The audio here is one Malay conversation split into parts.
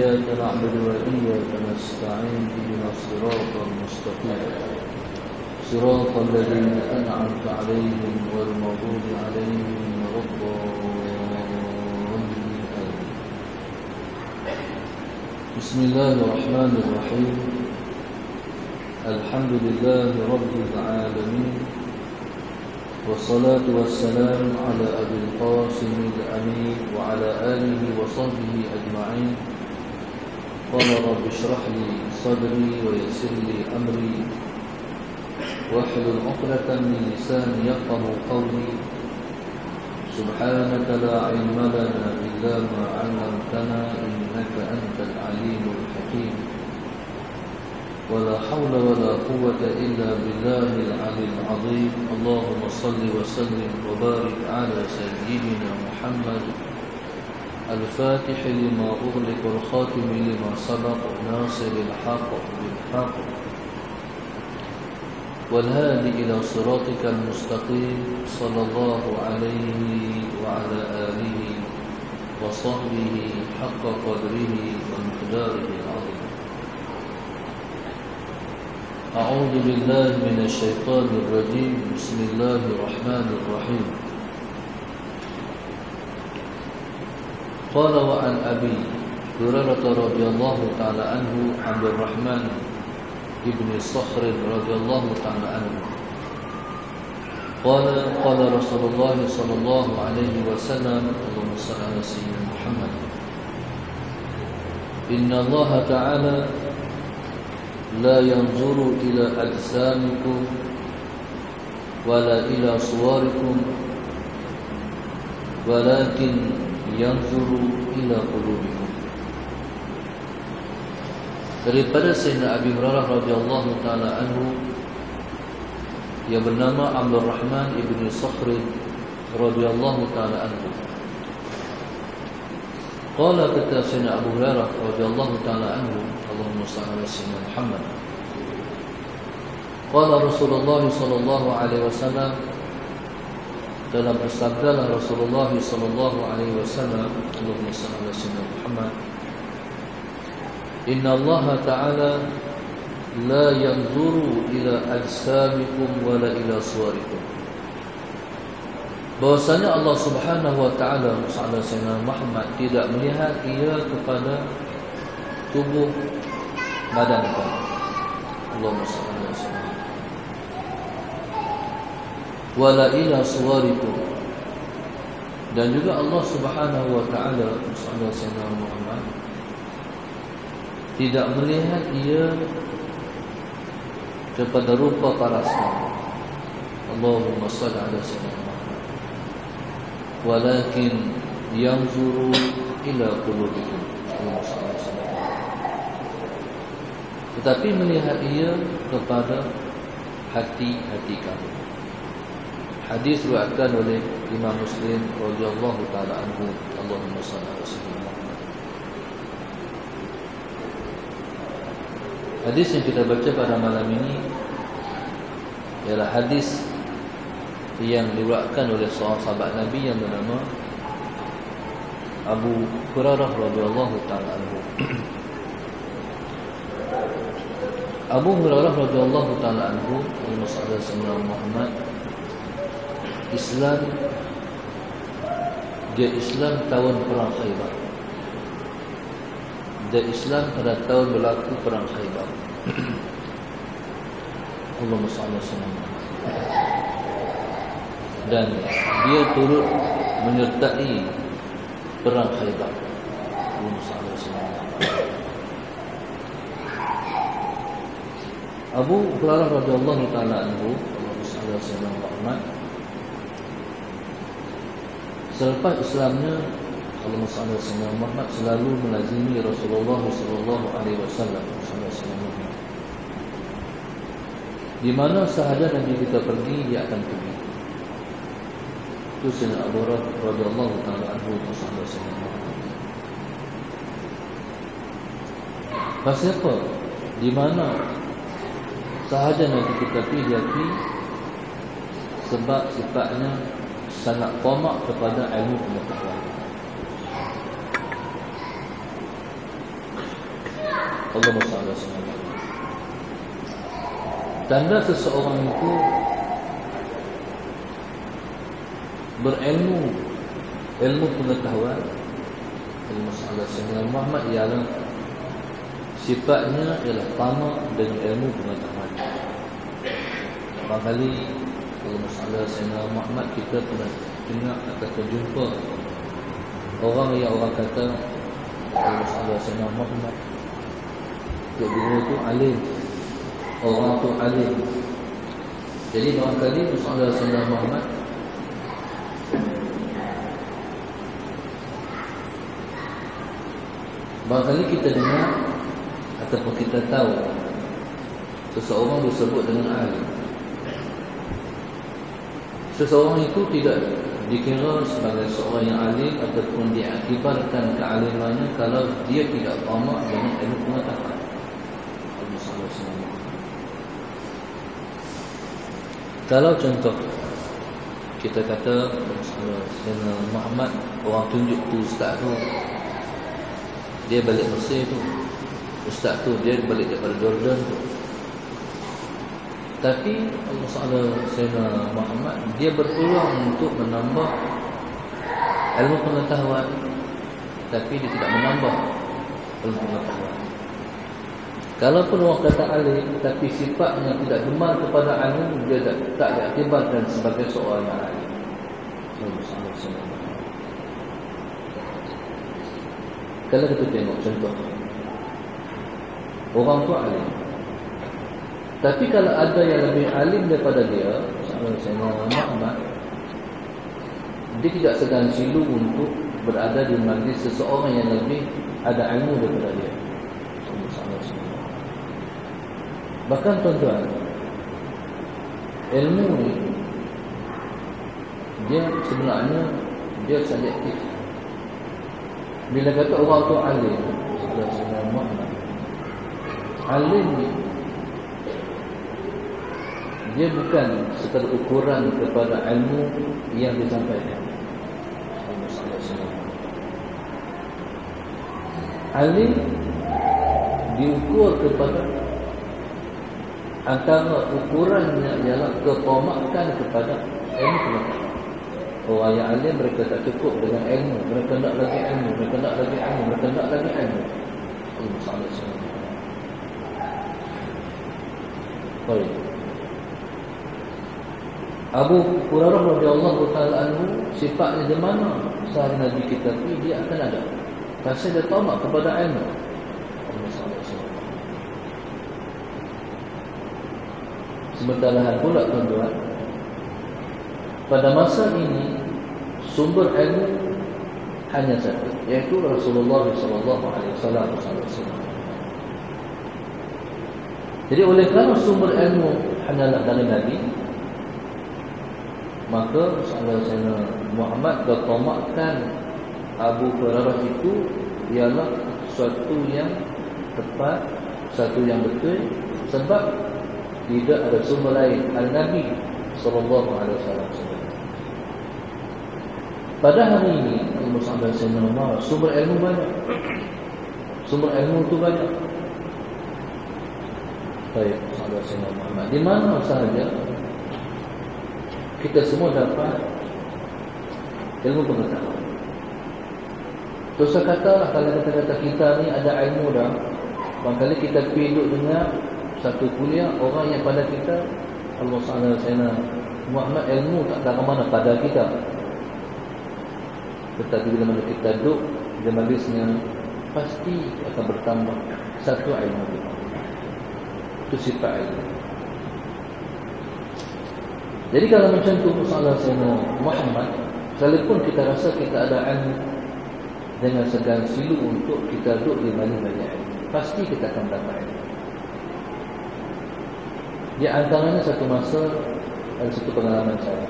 إياك نعبد وإياك نستعين اهدنا الصراط المستقيم صراط الذين أنعمت عليهم غير المغضوب عليهم ولا الضالين. بسم الله الرحمن الرحيم. الحمد لله رب العالمين، والصلاة والسلام على أبي القاسم الأمين وعلى آله وصحبه أجمعين. قال رب اشرح لي صدري ويسر لي أمري واحلل عقدة من لساني يفقهوا قولي. سبحانك لا علم لنا إلا ما علمتنا إنك أنت العليم الحكيم. ولا حول ولا قوة إلا بالله العلي العظيم. اللهم صل وسلم وبارك على سيدنا محمد الفاتح لما أغلق والخاتم لما سبق ناصر الحق بالحق والهادي إلى صراطك المستقيم صلى الله عليه وعلى آله وصحبه حق قدره ومقداره العظيم. أعوذ بالله من الشيطان الرجيم. بسم الله الرحمن الرحيم. قال وعن أبي هريرة رضي الله تعالى عنه عبد الرحمن ابن صخر رضي الله تعالى عنه قال قال رسول الله صلى الله عليه وسلم اللهم صل على سيدنا محمد إن الله تعالى لا ينظر إلى أجسامكم ولا إلى صوركم ولكن ينظر إلى قلوبكم. Daripada Sayyidina Abi Hurairah radhiyallahu taala anhu yang bernama Abdul Rahman ibn Sakhr radhiyallahu taala anhu. Qala kata Sayyidina Abu Hurairah radhiyallahu taala anhu, Allahumma shalli ala sayyidina Muhammad. Qala Rasulullah sallallahu alaihi wasallam, dalam bersabdalah Rasulullah sallallahu alaihi wasallam, Allahumma shalli ala sayyidina Muhammad. Inna Allah ta'ala la yanzuru ila ajsamikum wala ila suwarikum. Bahwasanya Allah Subhanahu wa taala Sayyidina Muhammad tidak melihat ia kepada tubuh badan kamu. Allahumma shalli ala sayyidina wala ila suwarikum. Dan juga Allah Subhanahu wa taala Sayyidina Muhammad tidak melihat ia kepada rupa paras kamu. Allahumma shalli ala sayyidina Muhammad. Walakin yanzuru ila qulubikum. Tetapi melihat ia kepada hati-hati kamu. Hadis riwayatkan oleh Imam Muslim radhiyallahu taala anhu. Allahumma shalli ala sayyidina Muhammad. Hadis yang kita baca pada malam ini ialah hadis yang diriwayatkan oleh seorang sahabat Nabi yang bernama Abu Hurairah radhiyallahu taala anhu. Abu Hurairah radhiyallahu taala anhu Rasulullah sallallahu Muhammad Islam, dia Islam tahun perang Khaybar. Dia Islam pada tahun berlaku perang Khaybar. Allahumma shalli ala sayyidina Muhammad. Dan dia turut menyertai perang Khaybar. Allahumma shalli ala sayyidina Muhammad. Abu Hurairah radhiyallahu taala anhu, Allahumma shalli ala sayyidina Muhammad, selepas Islamnya Allahumma shalli ala sayyidina Muhammad selalu melazimi Rasulullah sallallahu alaihi wasallam. Di mana sahaja Nabi kita pergi, dia akan pergi. Itu Sayyidina Abu Hurairah radhiyallahu taala anhu sallallahu alaihi wasallam. Pasal apa? Di mana sahaja Nabi kita pergi, dia pergi sebab sifatnya sangat tamak kepada ilmu pengetahuan. Allahumma salli ala sayyidina. Tanda seseorang itu berilmu, ilmu pengetahuan, ilmu ala sayyidina Muhammad, ialah sifatnya ialah tamak dengan ilmu pengetahuan. Barangkali kalau masalah Sayyidina Muhammad, kita pernah dengar atau terjumpa orang yang orang kata kalau masalah Sayyidina Muhammad, dia tu alim, orang tu alim. Jadi barangkali masalah Sayyidina Muhammad barangkali kita dengar ataupun kita tahu seseorang disebut dengan alim. Seseorang itu tidak dikira sebagai seorang yang alim ataupun diaktibarkan kealimannya kalau dia tidak tamak dengan ilmu pengetahuan. Kalau contoh kita kata Sayyidina Muhammad, orang tunjuk tu ustaz tu, dia balik Mesir tu, ustaz tu dia balik daripada Jordan tu. Tapi Allah Sayyidina Muhammad, dia berpeluang untuk menambah ilmu pengetahuan, tapi dia tidak menambah ilmu pengetahuan. Kalaupun orang kata alim, tapi sifatnya tidak gemar kepada ilmu, dia tak diaktibarkan sebagai seorang yang alim. Kalau kita tengok contoh, orang tu alim, tapi kalau ada yang lebih alim daripada dia, Sayyidina Muhammad, dia tidak segan silu untuk berada di majlis seseorang yang lebih ada ilmu daripada dia. Bahkan tuan-tuan, ilmu ni dia sebenarnya dia selektif. Bila kata orang tu alim, Sayyidina Muhammad, alim ni dia bukan sekadar ukuran kepada ilmu yang disampaikan. Alim diukur kepada antara ukurannya ialah kepemakan kepada ilmu pengetahuan. Orang yang alim, mereka tak cukup dengan ilmu, mereka nak lagi ilmu, mereka nak lagi ilmu, mereka nak lagi ilmu. Baik. Abu Hurairah radhiyallahu taala anhu, sifatnya di mana sehari Nabi kita pergi, dia akan ada. Pasal dia tamak kepada ilmu. Sementara pula tuan-tuan, pada masa ini sumber ilmu hanya satu, iaitu Rasulullah sallallahu alaihi wasallam. Jadi oleh kerana sumber ilmu hanyalah dari Nabi, maka Sayyidina Muhammad bertamakkan Abu Hurairah itu ialah suatu yang tepat, satu yang betul, sebab tidak ada sumber lain Al-Nabi sallallahu alaihi wasallam. Pada hari ini sumber ilmu banyak. Sumber ilmu itu banyak. Baik, Sayyidina Muhammad, di mana sahaja kita semua dapat ilmu pengetahuan. Terus katalah kalau kata-kata kita ni ada ilmu dah, barangkali kita pergi duduk dengar satu kuliah orang yang pada kita, Allah Sayyidina Muhammad, ilmu tak tahu mana pada kita. Tetapi bila mana kita duduk di majlisnya, pasti akan bertambah satu ilmu kita. Itu sifat ilmu. Jadi kalau macam tu masalah Sayyidina Muhammad, sekalipun kita rasa kita ada ilmu, dengan segan silu untuk kita duduk di mana-mana ilmu, pasti kita akan dapat ilmu. Di antaranya satu masa, ada satu pengalaman saya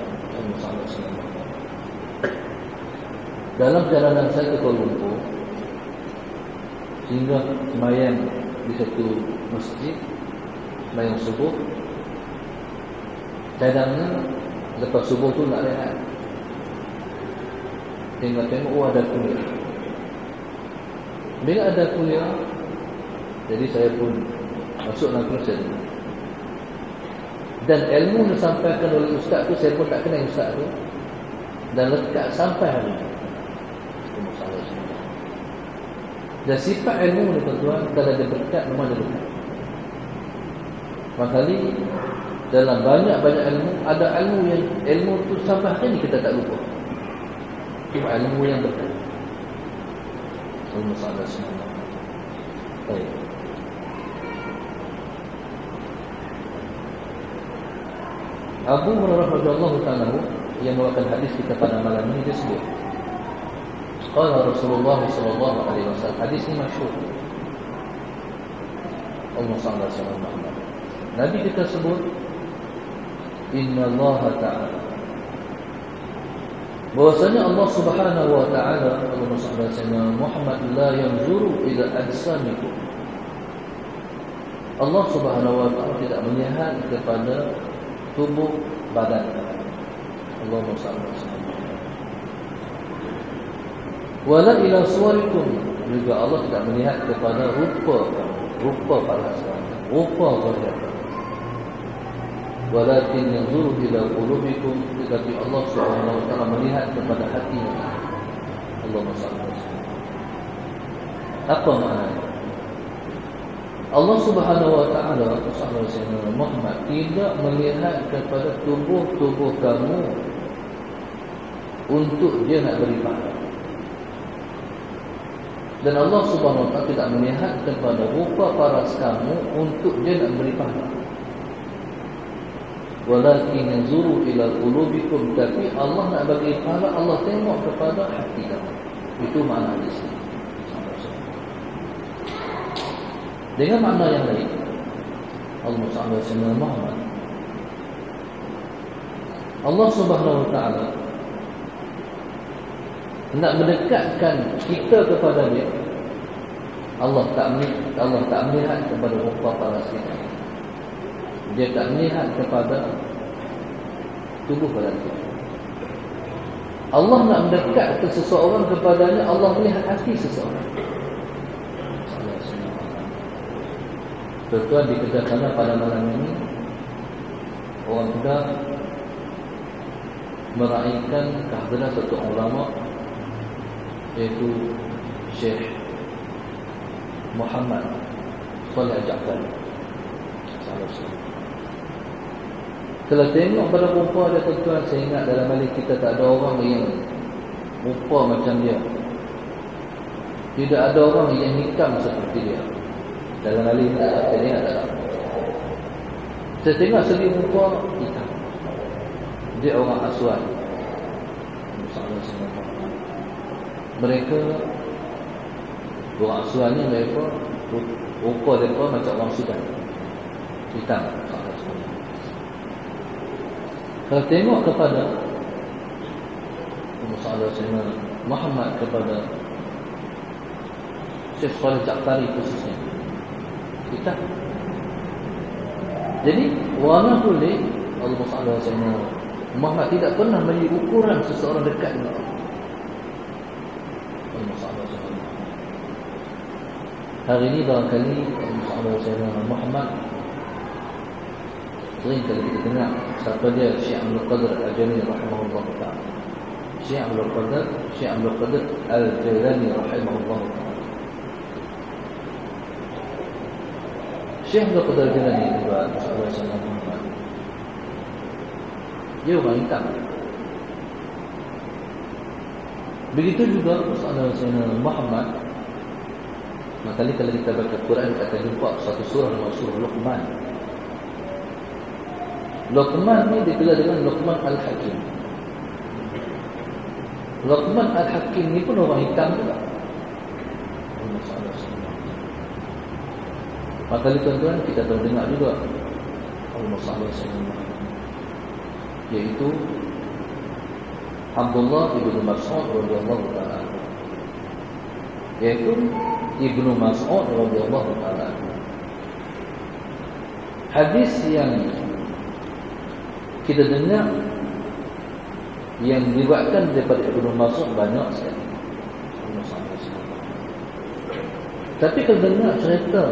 dalam perjalanan saya ke Kuala Lumpur, sehingga sembahyang di satu masjid, sembahyang subuh. Kadangnya lepas subuh tu nak rehat, tengok ada kuliah. Bila ada kuliah, Jadi saya pun masuk dalam kursus. Dan ilmu yang disampaikan oleh ustaz tu, saya pun tak kenal ustaz tu, dan lekat sampai hari ini. Dan sifat ilmu ni tuan-tuan, kalau dia berkat, memang dia berkat. Maknanya dalam banyak-banyak ilmu, ada ilmu tu sampai hari ni kita tak lupa. Itu ilmu yang berkat. Ilmu sahabat semua. Baik. Abu Hurairah radhiyallahu ta'ala yang membawakan hadis kita pada malam ini, dia sebut, qala Rasulullah sallallahu alaihi wasallam, hadis ini masyhur. Allahumma shalli ala sayyidina Muhammad. Nabi kita sebut, inna Allah ta'ala, bahwasanya Allah Subhanahu wa ta'ala, Allahumma shalli ala sayyidina Muhammad, la yanzuru ila ajsamikum. Allah Subhanahu wa ta'ala tidak melihat kepada tubuh badan. Allahumma shalli ala sayyidina Muhammad. Wala ila suwarikum, juga Allah tidak melihat kepada rupa para sahabat, rupa wajah. Walakin yanzuru ila qulubikum, tetapi Allah Subhanahu wa ta'ala melihat kepada hati. Allahumma shalli ala sayyidina. Apa maknanya? Allah Subhanahu wa ta'ala sallallahu Muhammad tidak melihat kepada tubuh kamu untuk dia nak beri pahala. Dan Allah Subhanahu wa ta'ala tidak melihat kepada rupa paras kamu untuk dia nak beri pahala. Walakin yanzuru ila qulubikum, tapi Allah nak bagi pahala, Allah tengok kepada hati kamu. Itu makna di sini. Dengan makna yang lain, Allah Subhanahu Muhammad, Allah Subhanahu wa ta'ala nak mendekatkan kita kepada dia. Allah tak melihat kepada rupa paras kita. Dia tak melihat kepada tubuh badan kita. Allah nak mendekat ke seseorang kepadanya, Allah melihat hati seseorang. Tuan-tuan, di Kedah pada malam ini, orang Kedah meraihkan kehadiran satu ulama, iaitu Syekh Muhammad Saleh Ja'fari. Kalau tengok pada rupa dia, tuan-tuan, saya ingat dalam balik kita tak ada orang yang rupa macam dia. Tidak ada orang yang hitam seperti dia. Dalam balik kita tak ada. Saya tengok segi rupa hitam. Dia orang Aswan. Mereka orang Aswan ni, mereka rupa mereka macam orang Sudan, hitam. Kalau tengok kepada Muhammad, kepada Syekh Saleh Ja'fari khususnya, kita. Jadi warna kulit Allah Subhanahu Muhammad tidak pernah menjadi ukuran seseorang dekat dengan Allah. Hari ini barangkali Allah Subhanahu Muhammad, sering kali kita dengar siapa dia, Syekh Abdul Qadir Al-Jilani rahimahullah ta'ala. Syekh Abdul Qadir Al-Jilani rahimahullah ta'ala. Syekh Abdul Qadir Al-Jilani juga Allah Subhanahu Muhammad, dia orang hitam. Begitu juga Allah Subhanahu Muhammad. Makanya kalau kita baca Quran, kita akan jumpa satu surah, surah Luqman. Luqman ni digelar dengan Luqman Al-Hakim. Luqman Al-Hakim ni pun orang hitam juga. Makanya tuan-tuan, kita telah dengar juga Allahumma shalli ala sayyidina Muhammad, iaitu Abdullah ibn Mas'ud radhiyallahu ta'ala, iaitu Ibnu Mas'ud radhiyallahu ta'ala. Hadis yang kita dengar yang diriwayatkan daripada Ibnu Mas'ud banyak sekali. Tapi kalau dengar cerita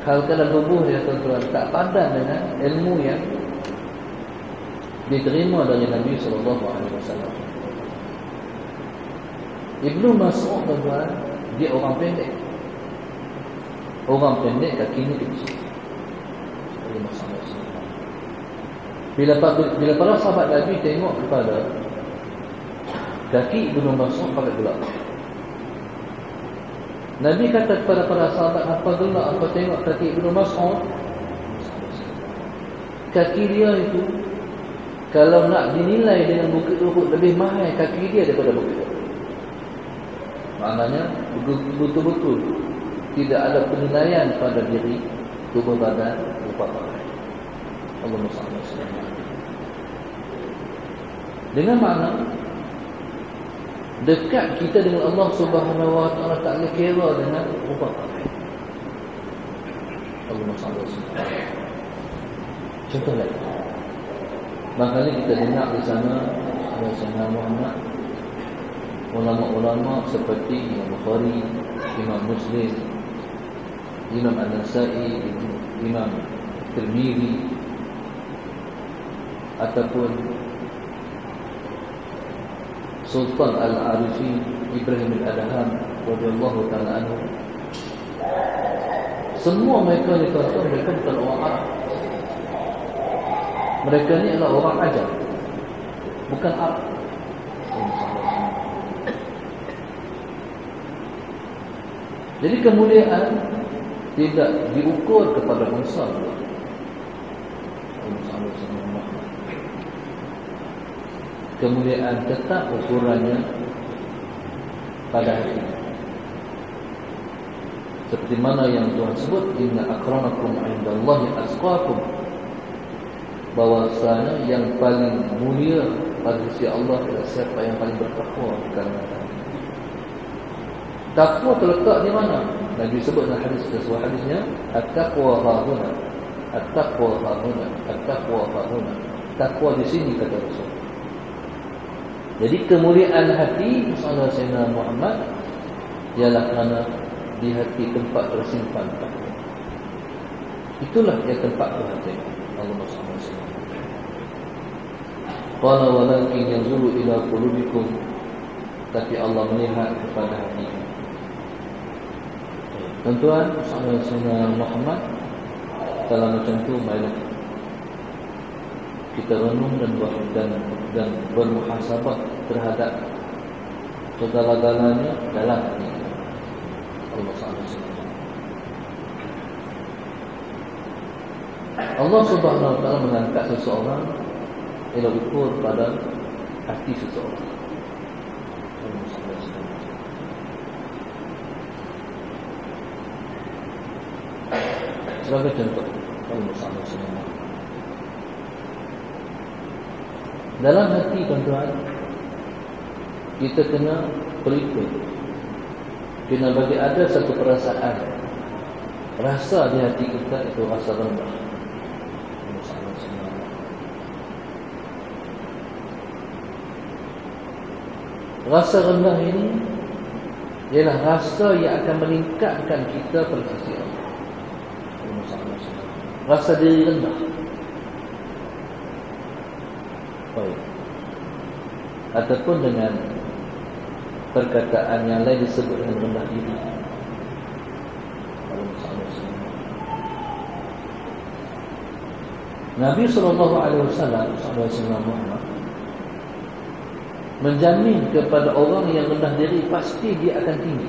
hal dalam tubuh dia tuan-tuan tak padan dengan ilmu yang diterima dari Nabi SAW. Ibnu Mas'ud tuan-tuan, dia orang pendek. Orang pendek kakinya kecil. Bila para sahabat Nabi tengok kepada kaki Ibnu Mas'ud pakai gelap, Nabi kata kepada para sahabat, apa gelap, apa tengok kaki Ibnu Mas'ud? Kaki dia itu kalau nak dinilai dengan Bukit Uhud, lebih mahal kaki dia daripada Bukit Uhud. Maknanya betul-betul tidak ada penilaian pada diri, tubuh badan, rupa pakaian. Allahumma salli alaihi wasallam. Dengan makna dekat kita dengan Allah Subhanahu wa taala tak boleh kira dengan rupa pakaian. Allahumma salli alaihi wasallam. Contoh lagi. Maknanya kita dengar di sana ada Sayyidina Muhammad, ulama-ulama seperti Imam Bukhari, Imam Muslim, Imam An-Nasa'i, Imam Tirmizi, ataupun Sultan Al-Arifi Ibrahim Al-Adham radhiyallahu ta'ala anhu. Semua mereka ni tuan-tuan, mereka bukan orang Arab. Mereka ni adalah orang Ajam, bukan Arab. Jadi kemuliaan tidak diukur kepada bangsa. Kemuliaan tetap ukurannya pada hati. Seperti mana yang Tuhan sebut, inna akramakum indallahi atqakum, bahwasanya yang paling mulia pada sisi Allah adalah siapa yang paling bertakwa di kalangan kalian. Takwa terletak di mana? Nabi sebut dalam hadis, sesuai hadisnya, at-taqwa hahuna, at-taqwa hahuna, at-taqwa hahuna. Takwa di sini kata Rasul. Jadi kemuliaan hati Rasulullah Sayyidina Muhammad ialah kerana di hati tempat tersimpan takwa. Itulah yang tempat perhatian Allah SWT. Qala walakin yanzuru ila qulubikum, tapi Allah melihat kepada hati. Tuan-tuan, Sayyidina Muhammad kalau macam tu, marilah kita renung dan bermuhasabah terhadap segala-galanya dalam hati Allah SWT. Allah Subhanahu wa taala mengangkat seseorang ialah ukur pada hati seseorang. Sebagai contoh, dalam hati tuan-tuan, kita kena peliput, kena bagi ada satu perasaan, rasa di hati kita itu rasa rendah. Rasa rendah ini ialah rasa yang akan meningkatkan kita pada sisi Allah. Rasa diri rendah. Baik. Ataupun dengan perkataan yang lain disebut dengan rendah diri. Nabi SAW Muhammad menjamin kepada orang yang rendah diri pasti dia akan tinggi.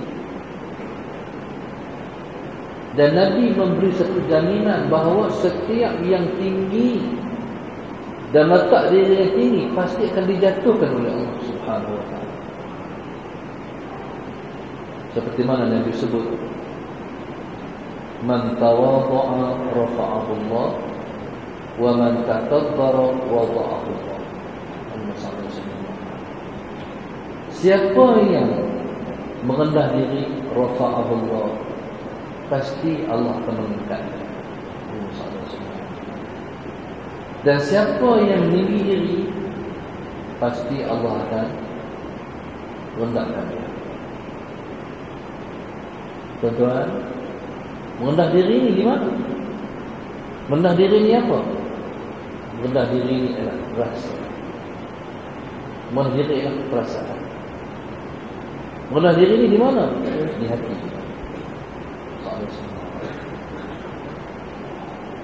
Dan Nabi memberi satu jaminan bahawa setiap yang tinggi dan letak diri yang tinggi pasti akan dijatuhkan oleh Allah Subhanahu wa taala. Seperti mana Nabi sebut, man tawadha'a rafa'ahu Allah wa man takabbara wada'ahu Allah. Siapa yang merendah diri, rafa'ahu Allah, pasti Allah akan mengangkatnya. Dan siapa yang meninggi diri, pasti Allah akan rendahkan dia. Tuan-tuan, Merendah diri ni di mana? Merendah diri ni apa? Merendah diri ni adalah rasa. Merendah diri adalah perasaan. Merendah diri ni di mana? Di hati.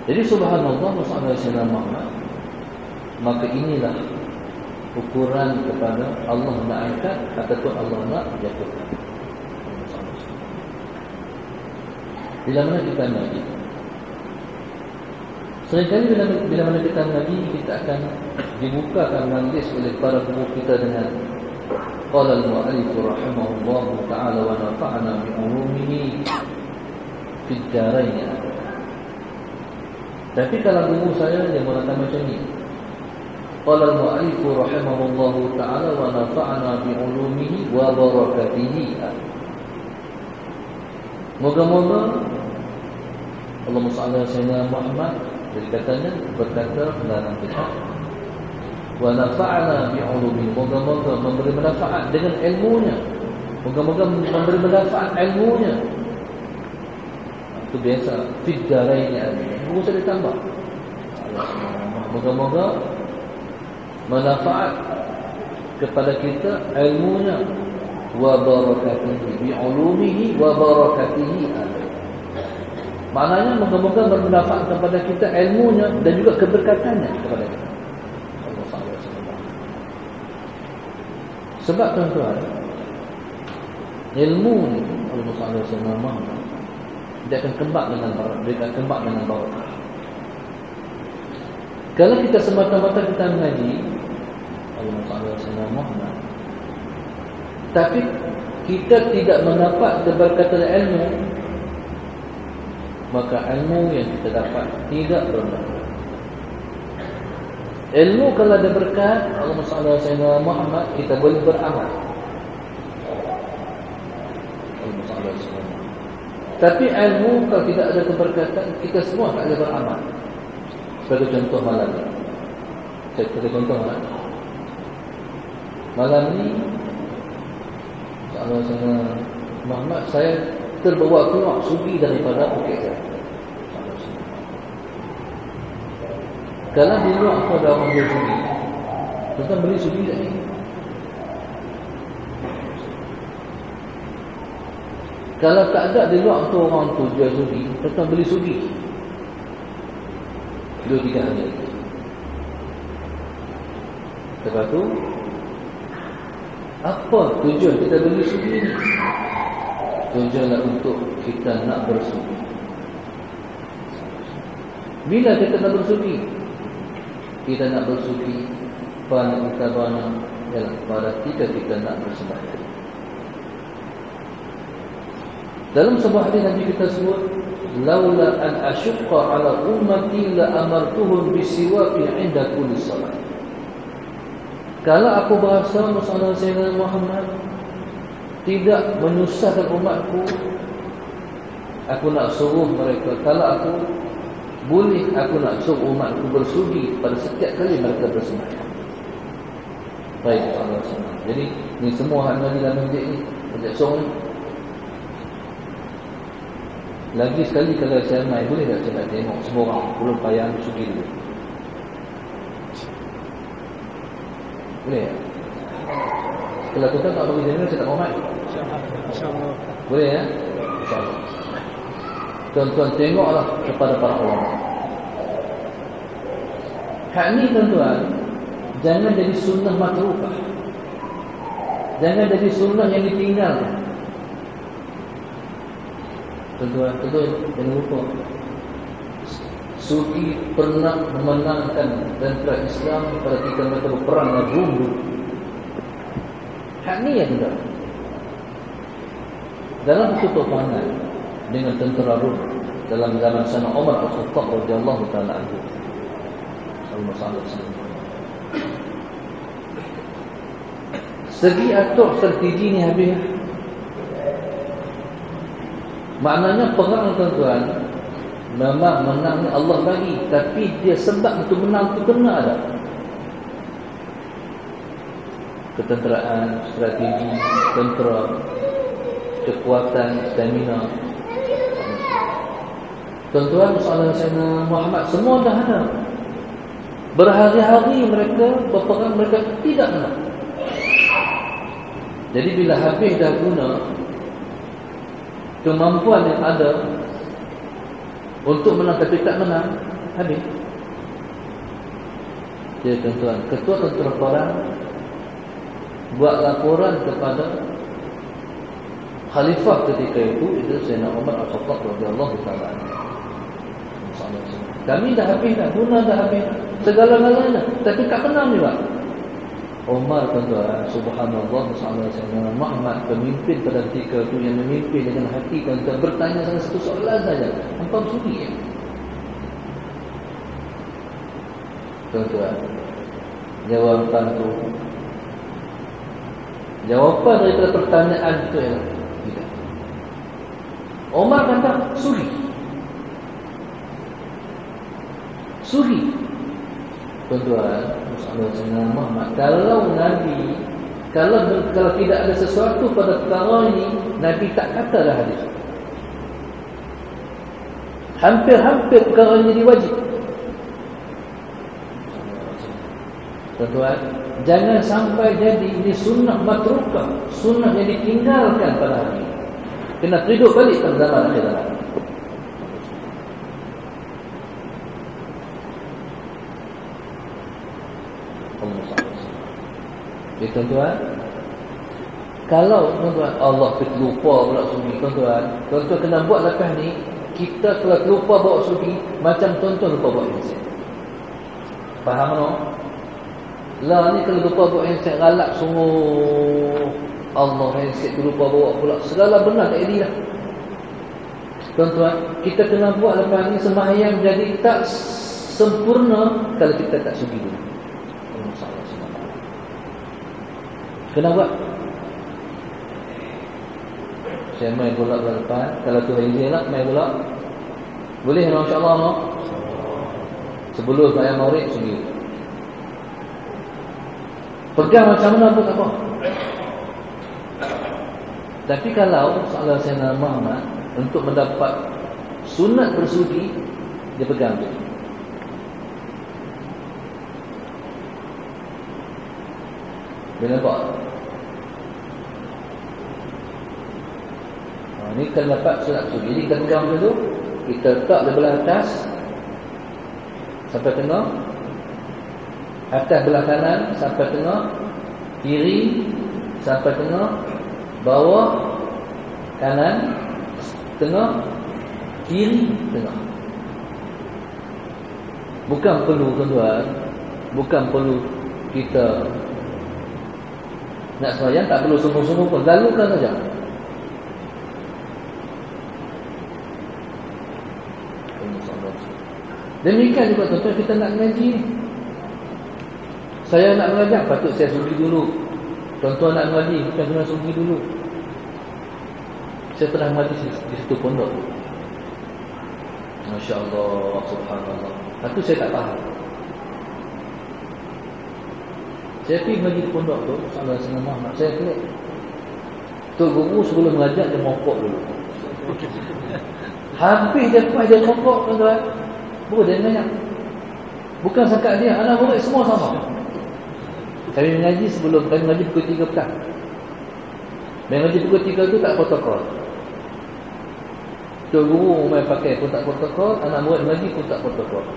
Jadi subhanallah Rasulullah Muhammad, maka inilah ukuran kepada Allah nak angkat ataupun Allah nak jatuhkan. Bila mana kita Nabi, seringkali bila mana kita Nabi, kita akan dibukakan majlis oleh para guru kita dengan qala al-mu'allif rahimahullah ta'ala wa nafa'ana bi ulumihi fid darain. Tapi kalau guru saya dia mengatakan macam ni, qala al-mu'allif rahimahullah ta'ala wa nafa'ana bi ulumihi wa barakatihi. Moga-moga Allahumma shalli ala sayyidina Muhammad, jadi katanya berkata dalam kitab, wa nafa'ana bi ulumihi, moga-moga memberi manfaat dengan ilmunya, moga-moga memberi manfaat ilmunya. Itu biasa fid darain ni. Buku saya ditambah. Moga-moga manfaat kepada kita ilmunya wa barakatihi, bi ulumihi wa barakatihi. Maknanya moga-moga bermanfaat kepada kita ilmunya dan juga keberkatannya kepada kita. Sebab tuan-tuan, ilmu ni Allah Subhanahu wa taala dia akan kembang dengan barakah, dia akan kembang dengan barakah. Kalau kita semata-mata kita mengaji Allah Subhanahu wa taala, tapi kita tidak mendapat keberkatan ilmu, maka ilmu yang kita dapat tidak bermanfaat. Ilmu kalau ada berkat Allah Subhanahu wa taala Muhammad, kita boleh beramal. Allah Subhanahu wa taala. Tapi ilmu kalau tidak ada keberkatan, kita semua tak boleh beramal. Sebagai contoh malam ni, saya beri contoh malam ni Allah Muhammad, saya terbawa keluar sugi daripada poket saya. Kalau di luar aku ada orang jual sugi, kita beli sugi tak ni? Kalau tak ada di luar tu orang tu jual sugi, kita beli sugi 2-3 hari. Lepas tu, apa tujuan kita beli sugi ni? Tujuanlah untuk kita nak bersugi. Bila kita nak bersugi? Kita nak bersugi pada kita pada kita nak bersembahyang. Dalam sebuah hadis Nabi kita sebut, laula an asyqa ala ummati la amartuhum bisiwaki 'inda kulli salat. Kalau aku bahasa Rasulullah Sayyidina Muhammad tidak menyusahkan umatku, aku nak suruh mereka, kalau aku boleh, aku nak suruh umatku bersugi pada setiap kali mereka bersembahyang. Baik, Allah SWT. Jadi ni semua hak Nabi dalam majlis ni, majlis song ni. Lagi sekali kalau saya main, boleh tak saya nak tengok semua orang belum payah bersugi dulu? Boleh tak? Kalau tuan tak bagi jaminan, saya tak mau main. InsyaAllah. Boleh ya? InsyaAllah. Tuan-tuan tengoklah kepada para ulama. Hak ni tuan-tuan, jangan jadi sunnah matrukah. Jangan jadi sunnah yang ditinggalkan. Tuan-tuan, jangan lupa, Sufi pernah memenangkan tentera Islam pada ketika mereka berperang dengan Rum dulu. Hak ni ya tuan-tuan. Dalam pertutupangan dengan tentera Rum dalam zaman sana Umar Al-Khattab radhiyallahu taala anhu. Segi atur strategi ni habis. Maknanya perang tuan-tuan, memang menang ni Allah bagi, tapi dia sebab untuk menang tu kena ada ketenteraan, strategi, tentera, kekuatan, stamina. Tuan-tuan, soalan Sayyidina Muhammad semua dah ada. Berhari-hari mereka berperang, mereka tidak menang. Jadi bila habis dah guna kemampuan yang ada untuk menang tapi tak menang, habis. Jadi tuan-tuan, ketua tentera perang buat laporan kepada khalifah ketika itu Sayyidina Umar Al-Khattab radhiyallahu taala anhu. Kami dah habis dah, guna dah habis dah, segala-galanya, tapi tak menang juga. Umar tuan-tuan, subhanallah, Sayyidina Muhammad pemimpin pada ketika itu yang memimpin dengan hati tuan-tuan, bertanya salah satu soalan saja, hampa sudi ya? Tuan-tuan, jawapan daripada pertanyaan itu ialah tidak. Umar kata suri. Tuan-tuan, Sayyidina Muhammad, kalau Nabi, kalau tidak ada sesuatu pada perkara ini, Nabi tak kata dah hadis. Hampir-hampir perkara ini jadi wajib. Tuan-tuan, jangan sampai jadi ini sunnah matrukah, sunnah yang ditinggalkan pada hari ini. Kena hidup balik pada zaman akhir zaman. Okay, tuan-tuan, kalau tuan-tuan Allah terlupa pula sugi, tuan-tuan kena buat lepas ni. Kita kalau terlupa bawa sugi, macam tuan-tuan lupa bawa handset. Faham tak? Lah ni kalau lupa bawa handset, galak sungguh Allah, handset tu lupa bawa pula, segala benar tak jadi lah. Tuan-tuan, kita kena buat lepas ni sembahyang jadi tak sempurna kalau kita tak sugi dulu. Kena buat. Saya main bola bulan depan, kalau tu hari ni nak main bola, boleh insya-Allah no? Sebelum saya maghrib sugi. Pegang macam mana pun tak apa. Tapi kalau soalan Sayyidina Muhammad untuk mendapat sunat bersudi, dia pegang tu. Bila nampak? Ni kalau dapat sunat bersudi, jadi kita pegang macam tu, kita letak di belah atas sampai tengah, atas belah kanan sampai tengah, kiri sampai tengah, bawah kanan, tengah, kiri, tengah. Bukan perlu tuan-tuan, bukan perlu kita nak sembahyang, tak perlu sungguh-sungguh pun, lalukan saja. Demikian juga tuan-tuan, kita nak mengaji. Saya nak mengajar, patut saya sugi dulu. Tuan-tuan nak mengaji, bukan kena sugi dulu. Saya pernah mengaji di situ pondok. Masya Allah, subhanallah. Itu saya tak faham. Saya pergi mengaji di pondok tu, salah Sayyidina Muhammad, saya klik. Tok guru sebelum mengajar, dia mokok dulu. Habis dia mokok, tuan-tuan. Baru dia mengajar. Bukan setakat dia, anak murid semua sama. Kami mengaji sebelum, kami mengaji pukul 3 petang. Mengaji pukul 3 tu tak protokol. Tok guru main pakai pun tak protokol, anak murid mengaji pun tak protokol.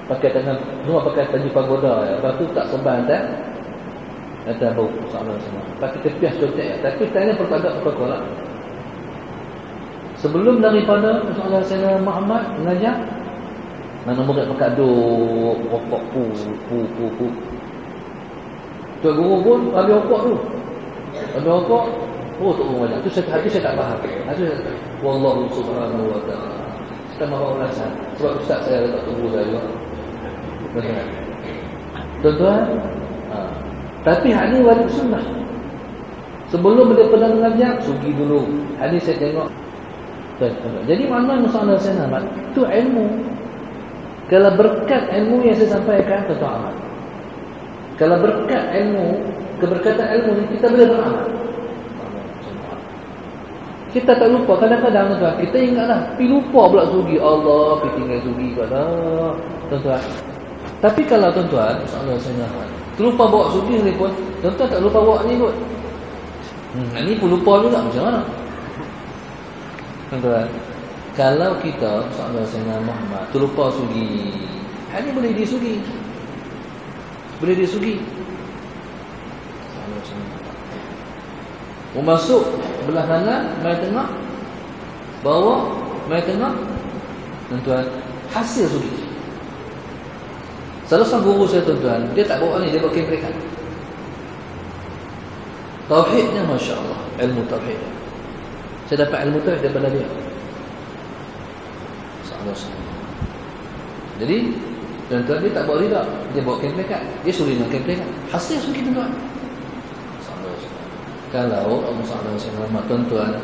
Pakai tangan, semua pakai baju pagoda ya. Lepas tu tak sebar atas bau salam semua. Pakai kepias contek ya. Tapi tanya perkara protokol lah. Sebelum daripada Rasulullah Sayyidina Muhammad mengajar, mana murid pakai duk rokok pu. Tok guru pun habis rokok tu. Habis rokok, oh tok guru mengajar. Tu saya tak faham. Itu wallahu subhanahu wa ta'ala. Kita mahu ulasan. Sebab ustaz saya tak tunggu saya juga. Tuan-tuan, tapi hal ni wajib sunnah. Sebelum dia pernah mengajar, sugi dulu. Hal ni saya tengok. Jadi mana masalah saya nak? Itu ilmu. Kalau berkat ilmu yang saya sampaikan, tuan-tuan amal. Kalau berkat ilmu, keberkatan ilmu ni kita boleh beramal. Kita tak lupa. Kadang-kadang tuan, kita ingatlah, pergi lupa pula sudi. Allah, pergi tinggal sudi pada tuan-tuan. Tapi kalau tuan-tuan, insya-Allah saya nak terlupa bawa sudi ni pun, tuan-tuan tak lupa bawa ni kot. Ni pun lupa juga, macam mana? Tuan-tuan, kalau kita, insya-Allah Sayyidina Muhammad terlupa sudi, ini boleh disugi. Boleh disugi. Masuk belah kanan, mai tengah, bawah, mai tengah. Tuan-tuan, hasil sugi. Salah seorang guru saya tuan-tuan, dia tak bawa ni, dia bawa kemprekan. Tauhidnya masya-Allah, ilmu tauhid. Saya dapat ilmu tauhid daripada dia. Jadi tuan-tuan, dia tak bawa rida, dia bawa kemprekan. Dia suruh dengan kemprekan. Hasil sugi tuan-tuan. Kalau Allah SWT, tuan-tuan,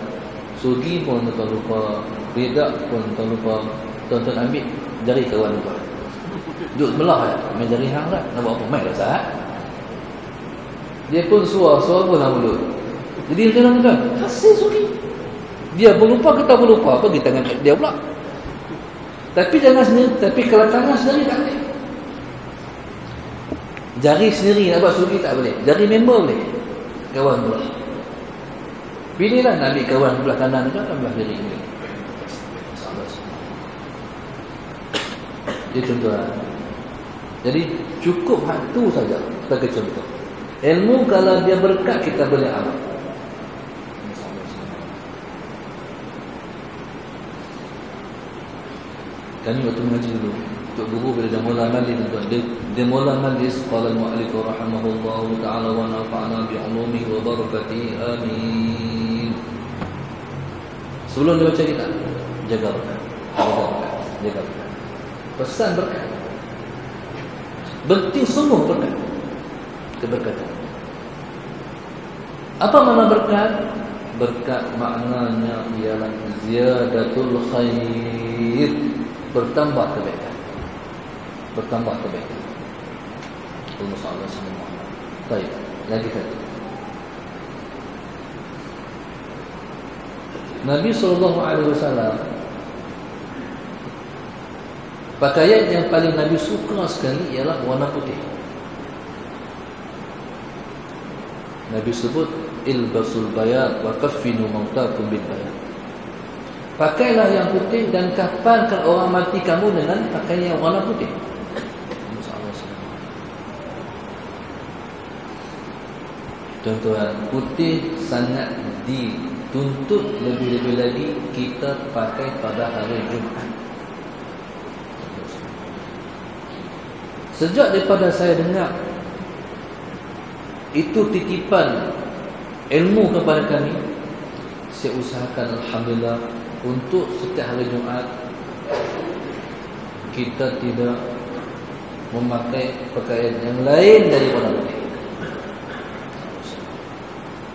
sugi pun tuan lupa, rida pun tuan lupa, tuan-tuan ambil jari kawan lupa. Duduk sebelah main jari hang tak? Nak buat apa? Main lah sahat. Dia pun suar pun lah mulut. Jadi tuan-tuan, hasil sugi. Dia pun lupa, kita pun lupa. Apa kita tangan dia pula? Tapi jangan sendiri. Tapi kalau tangan sendiri tak boleh. Jari sendiri nak buat sugi tak boleh. Jari member boleh. Kawan pula. Pilihlah nak ambil kawan belah kanan ke belah kiri ni. Dia tuan-tuan. Jadi cukup hak tu saja sebagai contoh. Ilmu kalau dia berkat kita boleh amal. Kami waktu mengaji dulu, Tok Guru bila dah mula majlis tuan, dia mula majlis qala al-mu'allif rahimahullahu ta'ala wa nafa'ana bi 'ulumihi wa barakatihi amin. Sebelum dia baca kita, jaga berkat. Jaga berkat. Pesan berkat. Benting semua berkat. Keberkatan. Apa makna berkat? Berkat maknanya ialah ziyadatul khair, bertambah kebaikan. Bertambah kebaikan. Allah SWT. Baik, lagi satu. Nabi SAW, pakaian yang paling Nabi suka sekali ialah warna putih. Nabi sebut ilbasul bayad wa kaffinu mautakum bil bayad. Pakailah yang putih dan kafankan orang mati kamu dengan pakaian yang warna putih. Tuan-tuan, putih sangat dituntut, lebih-lebih lagi kita pakai pada hari Jumaat. Sejak daripada saya dengar itu titipan ilmu kepada kami, saya usahakan alhamdulillah untuk setiap hari Jumaat kita tidak memakai pakaian yang lain dari warna putih.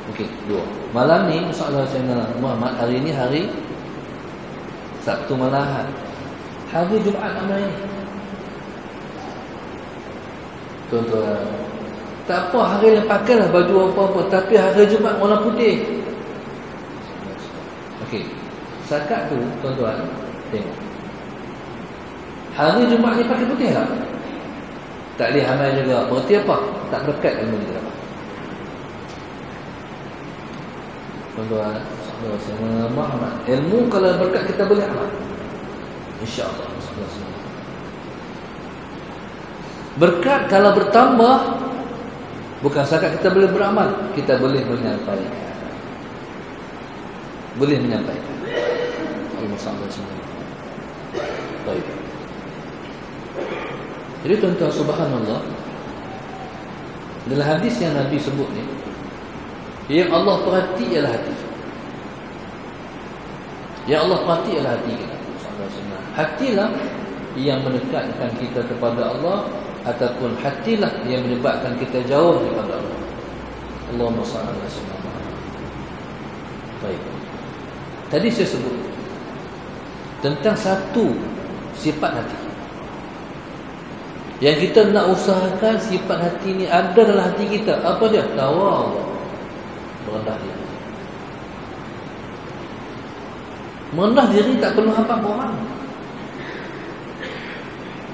Okey, dua. Malam ni insya-Allah Sayyidina Muhammad, hari ini hari Sabtu malam. Hari Jumaat amal ini. Tuan-tuan, tak apa hari yang pakailah baju apa-apa, tapi hari Jumaat warna putih. Okey. Sakat tu tuan-tuan, tengok. Hari Jumaat ni pakai putih tak? Tak boleh amal juga. Berarti apa? Tak berkat ilmu kita dapat. Tuan-tuan, sama Muhammad, ilmu kalau berkat kita boleh amal. Insya-Allah. Berkat kalau bertambah, bukan sahaja kita boleh beramal, kita boleh menyampaikan. Boleh menyampaikan. Allah SWT. Baik. Jadi tuan-tuan, subhanallah, dalam hadis yang Nabi sebut ni, yang Allah perhati ialah hati. Yang Allah perhati ialah hati kita. Hatilah yang mendekatkan kita kepada Allah, ataupun hatilah yang menyebabkan kita jauh daripada Allah. Allahumma salli ala sayyidina Muhammad. Baik. Tadi saya sebut tentang satu sifat hati yang kita nak usahakan. Sifat hati ni ada dalam hati kita. Apa dia? Tawadhu, rendah diri. Merendah diri tak perlu hampa orang.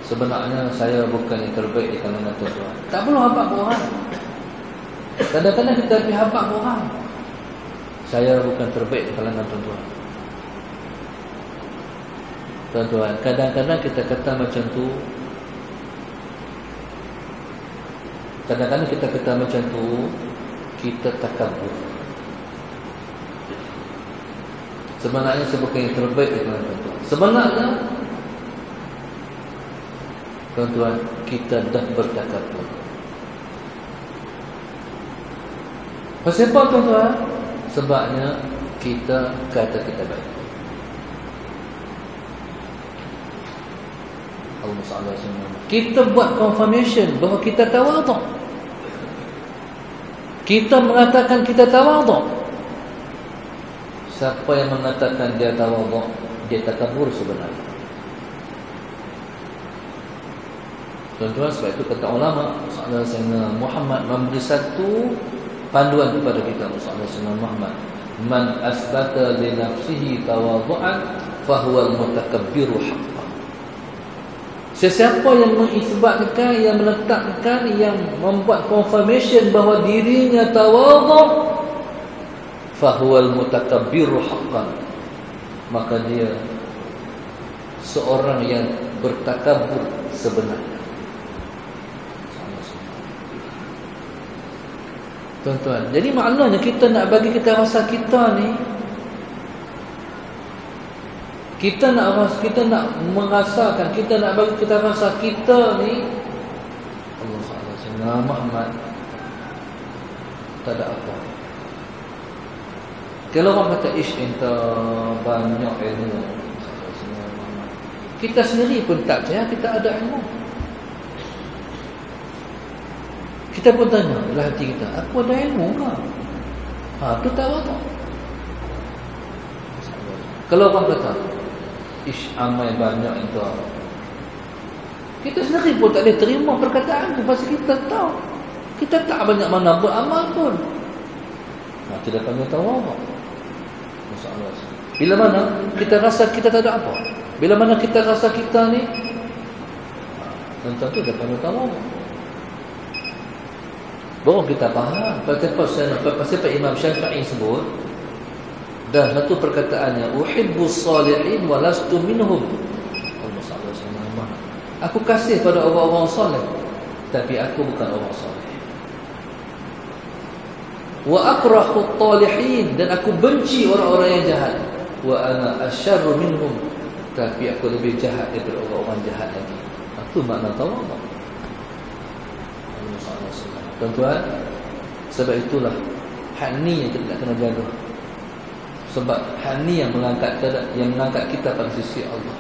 Sebenarnya saya bukan yang terbaik di kalangan tuan-tuan. Tak perlu hampa orang. Kadang-kadang kita pergi hampa orang. Saya bukan terbaik di kalangan tuan-tuan. Tuan-tuan, kadang-kadang kita kata macam tu. Kadang-kadang kita kata macam tu, kita takabur. Sebenarnya saya bukan yang terbaik di kalangan tuan-tuan. Sebenarnya tuan-tuan, kita dah bertakabur. Pasal apa tuan-tuan? Sebabnya kita kata kita baik. Allahumma salli ala sayyidina. Kita buat confirmation bahawa kita tawaduk. Kita mengatakan kita tawaduk. Siapa yang mengatakan dia tawaduk, dia takabur sebenarnya. Tuan-tuan, sebab itu kata ulama, Sayyidina Muhammad memberi satu panduan kepada kita. Sayyidina Muhammad, man asbata li nafsihi tawadhu'an fahuwa al-mutakabbiru haqqan. Sesiapa yang mengisbatkan, yang meletakkan, yang membuat confirmation bahawa dirinya tawadhu', fahuwa al-mutakabbiru haqqan, maka dia seorang yang bertakabur sebenarnya. Tuan-tuan, jadi maknanya kita nak bagi kita rasa kita ni, kita nak merasakan, kita nak bagi kita rasa kita ni, Allah SWT, Muhammad tak ada apa. Kalau orang kata ish, enta banyak ilmu, kita sendiri pun tak percaya kita ada ilmu. Kita pun tanya dalam hati kita, aku ada ilmu ke? Tu tahu tak? Kalau orang kata ish, amai banyak itu, kita sendiri pun tak boleh terima perkataan itu. Pasal kita tahu kita tak banyak mana beramal pun. Tidak panggil tawaduk. Masalah. Bila mana kita rasa kita tak ada apa, bila mana kita rasa kita ni, tentu dah panggil tawaduk. Baru kita faham. Pasal Imam Syafi'i sebut, dah satu perkataannya, uhibbus salihin wa lastu minhum. Aku kasih pada orang-orang salih, tapi aku bukan orang salih. Wa akrahu at-talihin, dan aku benci orang-orang yang jahat. Wa ana asyarru minhum, tapi aku lebih jahat daripada orang-orang jahat lagi. Itu makna tawaduk. Tuan-tuan, sebab itulah hak ni yang kita nak kena jaga. Sebab hak ni yang mengangkat kita pada sisi Allah.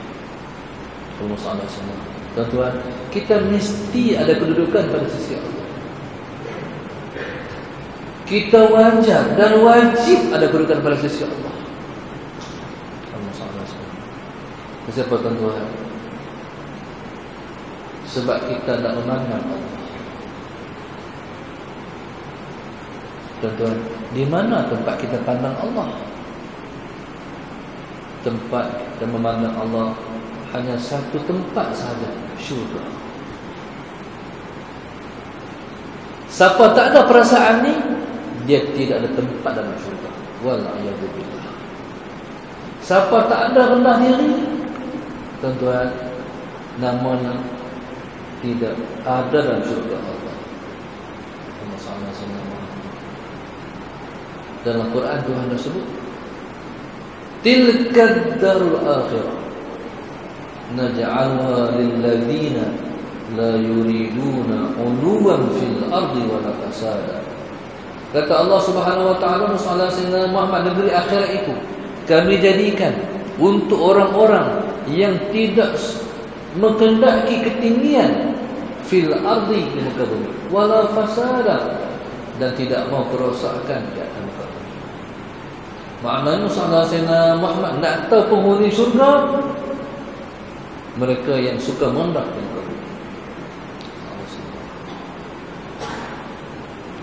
Tuan-tuan, kita mesti ada kedudukan pada sisi Allah. Kita wajar dan wajib ada kedudukan pada sisi Allah. Siapa tuan-tuan? Sebab kita nak memandang Allah. Tuan-tuan, di mana tempat kita pandang Allah? Tempat kita memandang Allah hanya satu tempat sahaja, syurga. Siapa tak ada perasaan ni, dia tidak ada tempat dalam syurga. Wal'iyadzubillah. Siapa tak ada rendah diri, tuan-tuan, namanya tidak ada dalam syurga Allah. Dalam Quran Tuhan dah sebut, tilkad darul akhirah naj'alha lil ladzina la yuriduna 'uluwan fil ardi wala fasada. Kata Allah Subhanahu wa taala, Rasulullah sallallahu Muhammad, negeri akhirat itu kami jadikan untuk orang-orang yang tidak menghendaki ketinggian fil ardi, di muka bumi, wala fasada, dan tidak mau kerosakan di atas muka bumi. Maknanya Sayyidina Muhammad nak tahu penghuni syurga, mereka yang suka mendak di muka bumi.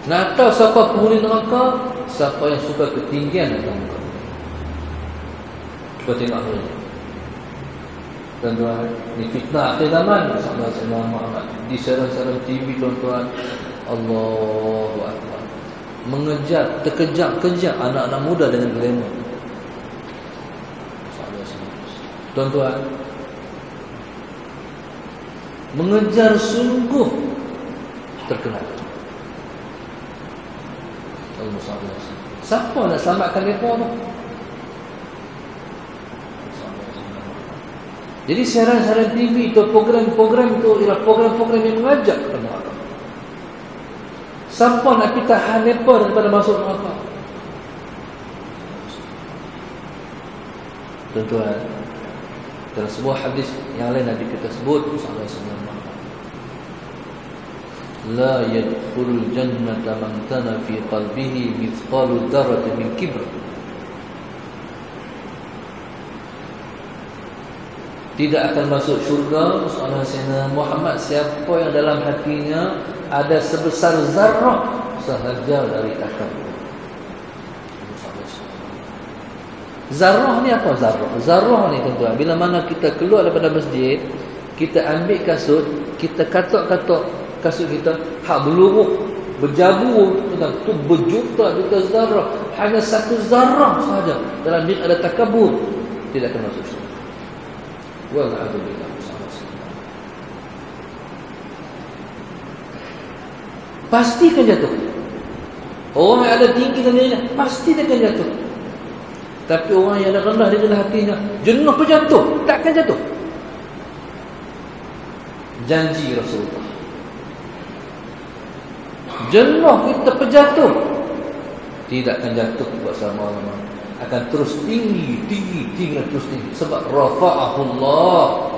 Nak tahu siapa penghuni neraka, siapa yang suka ketinggian di muka bumi. Kau tengok hari ni. Tuan-tuan, ni fitnah akhir zaman. Sahabat Muhammad di siaran-siaran TV, tuan-tuan. Allahu Akbar. Mengejar, terkejar-kejar anak-anak muda dengan glamour. Tuan-tuan, mengejar sungguh terkenal. Siapa nak selamatkan mereka tu? Jadi siaran-siaran TV itu, program-program itu ialah program-program yang mengajak kepada Allah. Siapa nak pergi tahan mereka daripada masuk neraka? Tuan-tuan, dalam sebuah hadis yang lain Nabi kita sebut sallallahu alaihi wasallam, la yadkhulul jannata man kana fi qalbihi mithqalu dzarratin min kibr. Tidak akan masuk syurga sallallahu alaihi wasallam Muhammad siapa yang dalam hatinya ada sebesar zarrah sahaja dari takabur. Zarrah ni apa zarrah? Zarrah ni tuan-tuan, bila mana kita keluar daripada masjid, kita ambil kasut, kita katok-katok kasut kita, hak berluruk, berjabur, tuan-tuan, tu berjuta-juta zarrah. Hanya satu zarrah sahaja dalam diri ada takabur, tidak akan masuk syurga. Wal'adzubillah. Pasti akan jatuh. Orang yang ada tinggi dalam dirinya pasti dia akan jatuh. Tapi orang yang ada rendah di dalam hatinya, jenuh berjatuh, tak akan jatuh. Janji Rasulullah. Jenuh kita berjatuh, tidak akan jatuh buat selama-lamanya. Akan terus tinggi dan terus tinggi. Sebab rafa'ahullah,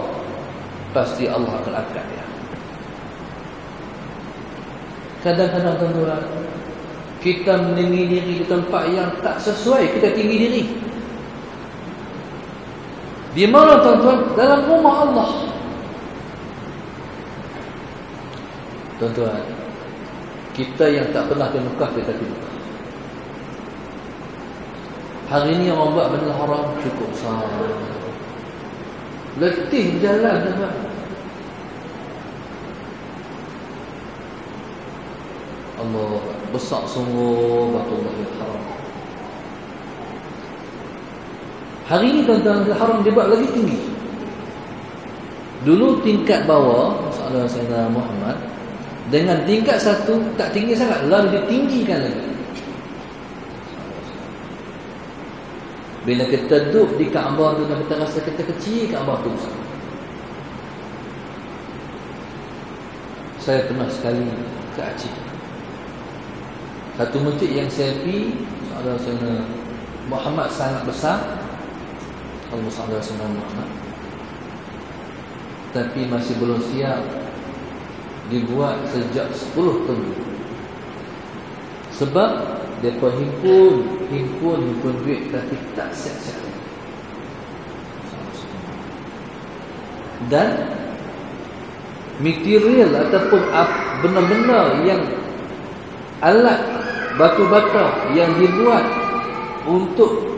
pasti Allah akan angkat dia. Kadang-kadang tuan-tuan, kita meninggi diri di tempat yang tak sesuai, kita tinggi diri. Di mana tuan-tuan? Dalam rumah Allah. Tuan-tuan, kita yang tak pernah ke Mekah, kita pergi Mekah. Hari ini orang buat benda haram cukup besar. Letih berjalan, tuan-tuan. Allah, besar sungguh Baitullahil Haram. Hari ini tuan-tuan, haram dibuat lagi tinggi. Dulu tingkat bawah Sallallahu Alaihi Wasallam Muhammad dengan tingkat satu tak tinggi sangat, lalu ditinggikan lagi. Bila kita duduk di Kaabah tu, kita rasa kita kecil, Kaabah tu besar. Saya pernah sekali ke Aceh. Satu masjid yang saya pergi, Sallallahu Alaihi Wasallam Muhammad sangat besar. Allah Sallallahu Alaihi Wasallam Muhammad, tapi masih belum siap. Dibuat sejak 10 tahun. Sebab mereka himpun duit, tapi tak siap-siap. Dan material ataupun benda-benda yang alat batu-bata yang dibuat untuk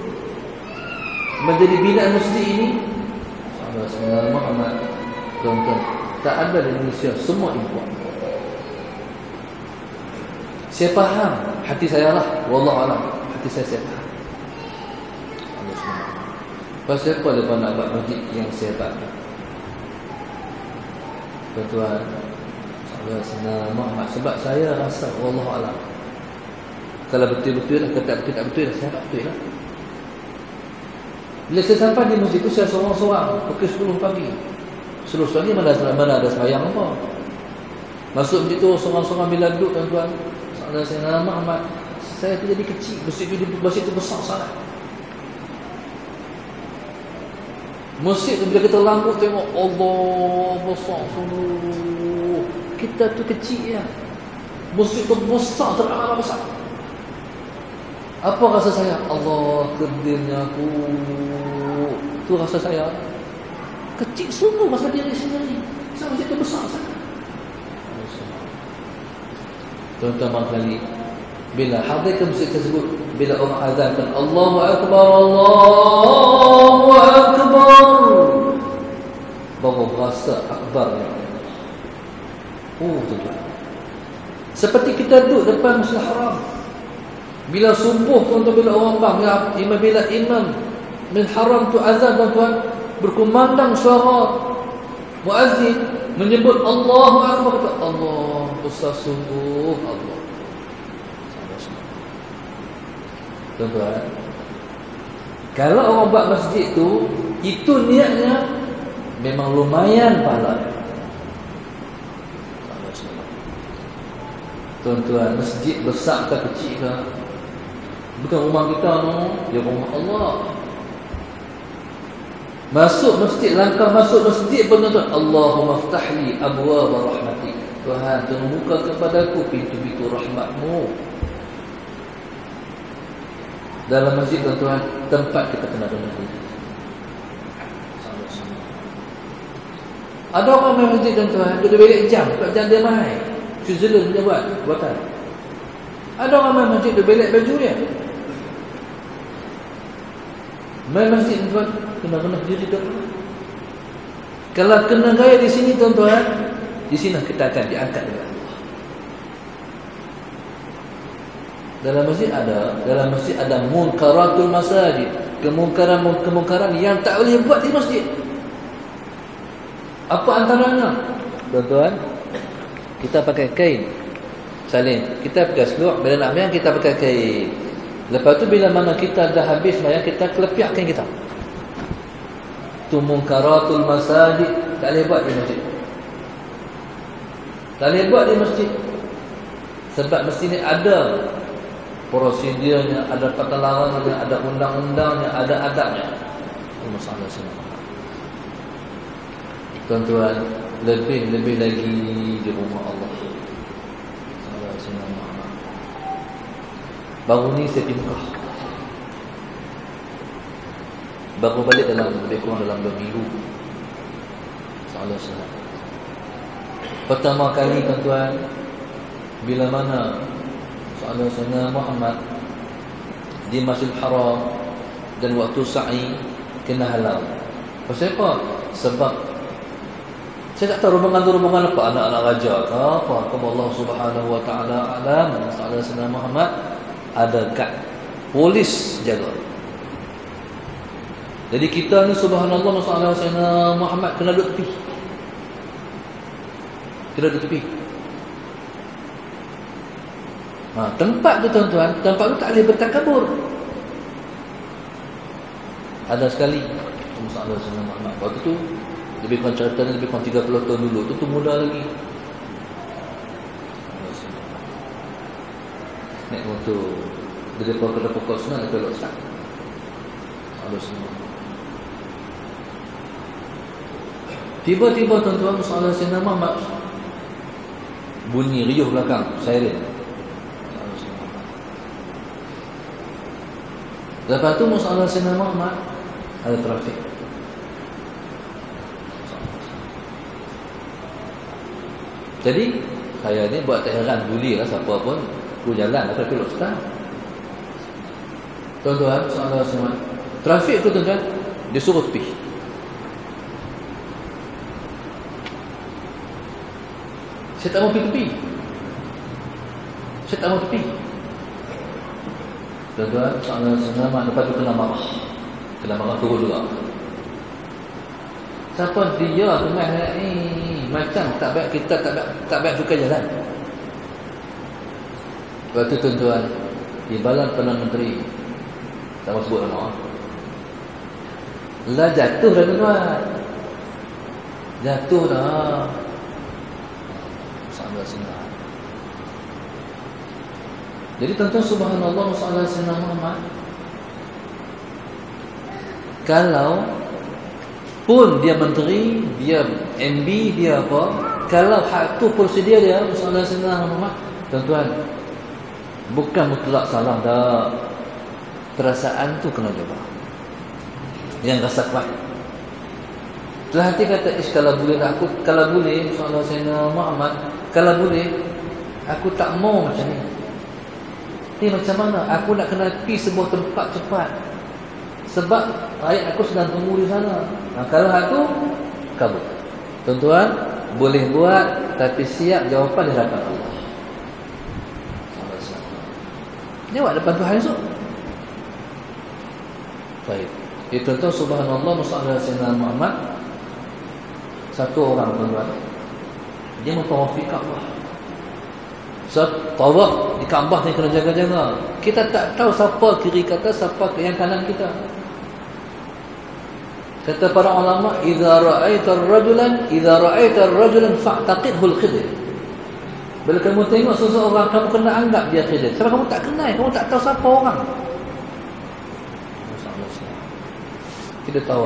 menjadi binaan masjid ini, Sallallahu Muhammad, tuan-tuan, tak ada di Indonesia, semua import. Saya faham, hati saya lah, wallahu alam, hati saya faham. Allah SWT. Pasal apa mereka nak buat masjid yang saya faham? Tuan-tuan, Sallallahu Muhammad, sebab saya rasa wallahu alam, kalau betul-betul lah, kata betul tak betul lah, saya tak betul lah. Bila saya sampai di masjid itu, saya sorang-sorang pukul 10 pagi. Seluruh mana ada sembahyang apa. Masuk masjid itu sorang-sorang bila duduk, tuan-tuan. Sallallahu Muhammad, saya tu jadi kecil. Masjid itu besar sangat. Masjid tu bila kita lambut tengok, Allah besar sungguh. Kita tu kecil ya. Masjid tu besar, teramat besar. Apa rasa saya? Allah, kerdilnya aku. Tu rasa saya. Kecil sungguh rasa diri sendiri. Saya masjid tu besar sangat. Tuan-tuan, barangkali bila hadir ke masjid tersebut, bila orang azankan Allahu Akbar, Allahu Akbar, baru berasa akbarnya. Tuan-tuan, seperti kita duduk depan Masjidil Haram. Bila subuh, tuan-tuan, bila orang bang, bila imam Masjidil Haram tu azan, tuan-tuan, berkumandang suara muazzin menyebut Allahu Akbar, kata Allah besar sungguh Allah. Tuan-tuan, kalau orang buat masjid tu, itu niatnya memang lumayan pahala. Tuan-tuan, masjid besar ke kecil ke, bukan rumah kita no, dia rumah Allah. Masuk masjid, langkah masuk masjid pun, tuan-tuan, Allahumma ftahli abwaaba rahmatik. Tuhan, Tuhan buka kepadaku pintu-pintu rahmatmu. Dalam masjid, tuan-tuan, tempat kita kena dengar ini. Ada orang main masjid, tuan-tuan, dia balik jam, tak jam dia main. Switzerland dia buatan. Ada orang main masjid, dia balik baju dia. Main masjid, tuan-tuan, kena diri dia. Kalau kena gaya di sini, tuan-tuan, di sini kita akan diangkat dengan Allah. Dalam masjid ada munkaratul masajid, kemungkaran yang tak boleh buat di masjid. Apa antaranya? Tuan-tuan, kita pakai kain salin, kita pakai seluar, bila nak mayang kita pakai kain. Lepas tu bila mana kita dah habis mayang, kita kelepiak kain kita. Tu munkaratul masajid, tak boleh buat di masjid. Tak boleh buat di masjid. Sebab masjid ni ada prosedurnya, ada perlawanan, ada undang-undangnya, ada adabnya. Masalah semua. Tuan-tuan, lebih lagi di rumah Allah. Baru ni saya pergi Mekah. Baru balik lebih kurang dalam 2 minggu. Salah. Pertama kali, tuan-tuan, bila mana Sayyidina Muhammad di Masjidil Haram dan waktu sa'i kena halau. Pasal apa? Sebab saya tak tahu rombongan apa, anak-anak raja ke apa, Allah Subhanahu wa taala alam. Sayyidina Muhammad ada kat polis jaga. Jadi kita ni subhanallah, Sayyidina Muhammad kena duduk tepi. Tempat tu, tuan-tuan, tempat tu tak boleh bertakabur. Ada sekali Sayyidina Muhammad waktu tu, lebih kurang ceritanya lebih kurang 30 tahun dulu, tu muda lagi. Naik motor dari pokok senang ke Lok Start. Tiba-tiba, tuan-tuan, Sayyidina Muhammad bunyi riuh belakang, siren. Lepas tu Sayyidina Muhammad ada trafik. Jadi saya ni buat tak heran, buli lah siapa pun ku jalan apa Lok Start. Tuan-tuan, Sayyidina trafik tu, tuan-tuan, dia suruh tepi. Saya tak mau pergi tepi. Tuan-tuan, Sayyidina Muhammad lepas tu kena marah turun juga. Siapa dia tu macam tak baik, kita tak baik tukar jalan. Lepas tu, tuan-tuan, di Badan Perdana Menteri, tak mau sebut nama, lah jatuh dah, tuan-tuan. Jatuh dah. Jadi, tuan-tuan, subhanallah, Sayyidina Muhammad, kalau pun dia menteri, dia MB, dia apa, kalau hak tu prosedur dia, Sayyidina Muhammad, tuan-tuan, bukan mutlak salah dah. Perasaan tu kena jaga. Yang rasa kuat. Telah hati kata, kalau boleh aku, kalau boleh, Sayyidina Muhammad, kalau boleh, aku tak mau macam ni. Ni macam mana aku nak kena pergi sebuah tempat cepat, sebab rakyat aku sedang tunggu di sana. Kalau aku kabur. Tuan-tuan, boleh buat, tapi siap jawapan di hadapan Allah. Jawab depan Tuhan esok. Baik. Tuan-tuan, subhanallah, masalah Sayyidina Muhammad, satu orang tuan-tuan, dia mentawaf Kaabah. Tawaf di Kaabah ni kena jaga-jaga. Kita tak tahu siapa kiri kata, siapa yang kanan kita. Kata para ulama, idza ra'aita ar-rajulan fa'taqidhu al-khidir. Bila kamu tengok seseorang, kamu kena anggap dia khidir. Sebab kamu tak kenal, kamu tak tahu siapa orang. Kita tahu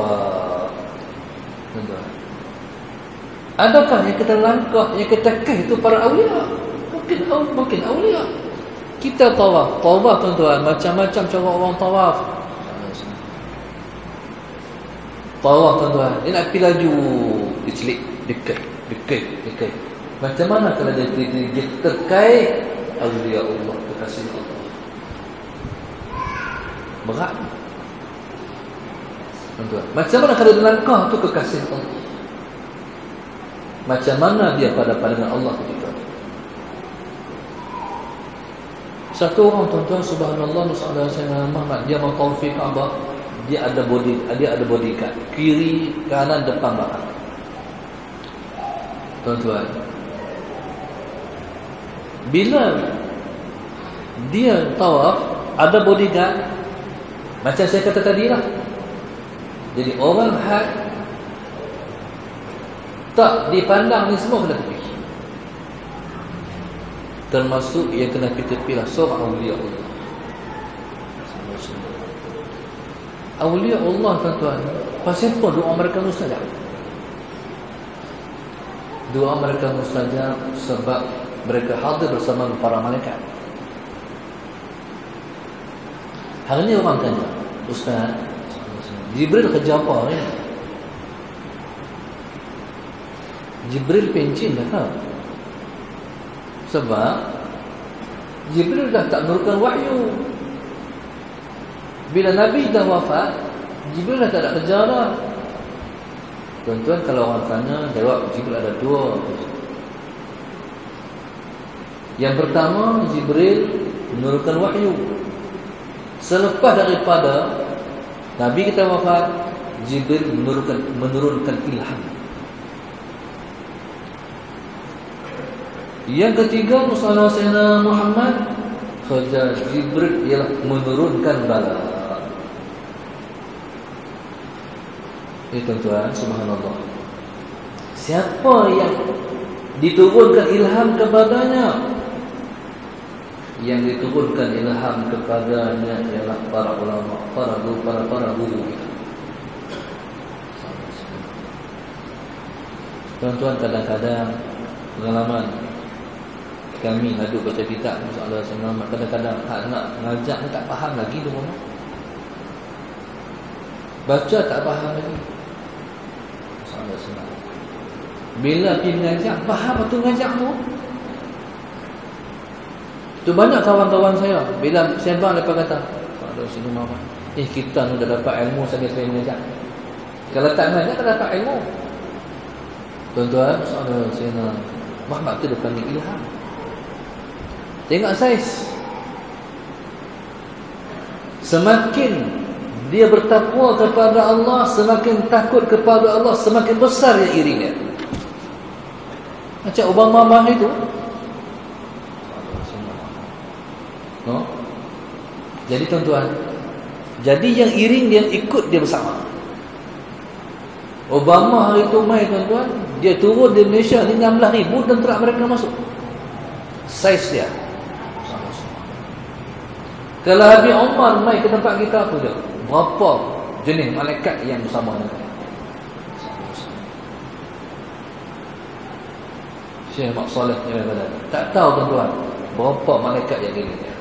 tuan-tuan. Adakah yang kita langkah, yang kita keh itu para awliya? Mungkin awliya. Kita tawaf tuan-tuan, macam-macam cara orang tawaf. Tawaf tuan-tuan, dia nak pergi laju, dicelik, dekat. Macam mana kalau dia terkait awliya Allah, kekasih Allah? Berat tuan-tuan. Macam mana kalau dia langkah tu kekasih Allah? Macam mana dia pada pandangan Allah ketika itu? Satu orang tuan-tuan, subhanallah, masalah Sayyidina Muhammad, dia mau tawaf Kaabah, dia ada bodyguard, kiri, kanan, depan, belakang. Tuan-tuan, bila dia tawaf, ada bodyguard, macam saya kata tadi lah. Jadi orang had tak dipandang ni semua kena tepi. Termasuk yang kena tepi lah seorang awliya Allah. Awliya Allah tuan-tuan, pasal apa doa mereka mustajab? Doa mereka mustajab sebab mereka hadir bersama para malaikat. Hari ni orang tanya, Ustaz, Jibril kerja apa ni? Jibril pencin tak? Sebab Jibril dah tak menurunkan wahyu. Bila Nabi dah wafat, Jibril dah tak ada kerja dah. Tuan-tuan, kalau orang tanya, jawab Jibril ada dua. Yang pertama, Jibril menurunkan wahyu. Selepas daripada Nabi kita wafat, Jibril menurunkan ilham. Yang ketiga, masalah Sayyidina Muhammad, kerja Jibril ialah menurunkan bala. Tuan-tuan, subhanallah, siapa yang diturunkan ilham kepadanya? Yang diturunkan ilham kepadanya ialah para ulama, para guru kita. Tuan-tuan, kadang-kadang pengalaman kami ngadu baca kitab masalah Sayyidina Muhammad, kadang-kadang nak ngajak ni tak faham lagi tu mana. Baca tak faham lagi. Masalah Sayyidina Muhammad. Bila pergi mengajak, faham betul ngajak tu. Tu banyak kawan-kawan saya, bila sembang mereka kata, Masalah Sayyidina Muhammad, kita ni dah dapat ilmu sambil saya mengajak. Kalau tak mengajak, tak dapat ilmu. Tuan-tuan, masalah Sayyidina Muhammad tu dia panggil ilham. Tengok saiz. Semakin dia bertakwa kepada Allah, semakin takut kepada Allah, semakin besar yang iringnya. Macam Obama itu. No? Jadi tuan-tuan, jadi yang iring dia ikut dia bersama. Obama hari itu mai tuan-tuan, dia turun di Malaysia ni 16,000 tentera mereka masuk. Saiz dia. Kalau Habib Umar mai ke tempat kita, apa dia? Berapa jenis malaikat yang bersama dengan dia? Syekh Mak Saleh ni kata, tak tahu tuan-tuan, berapa malaikat yang ini dia.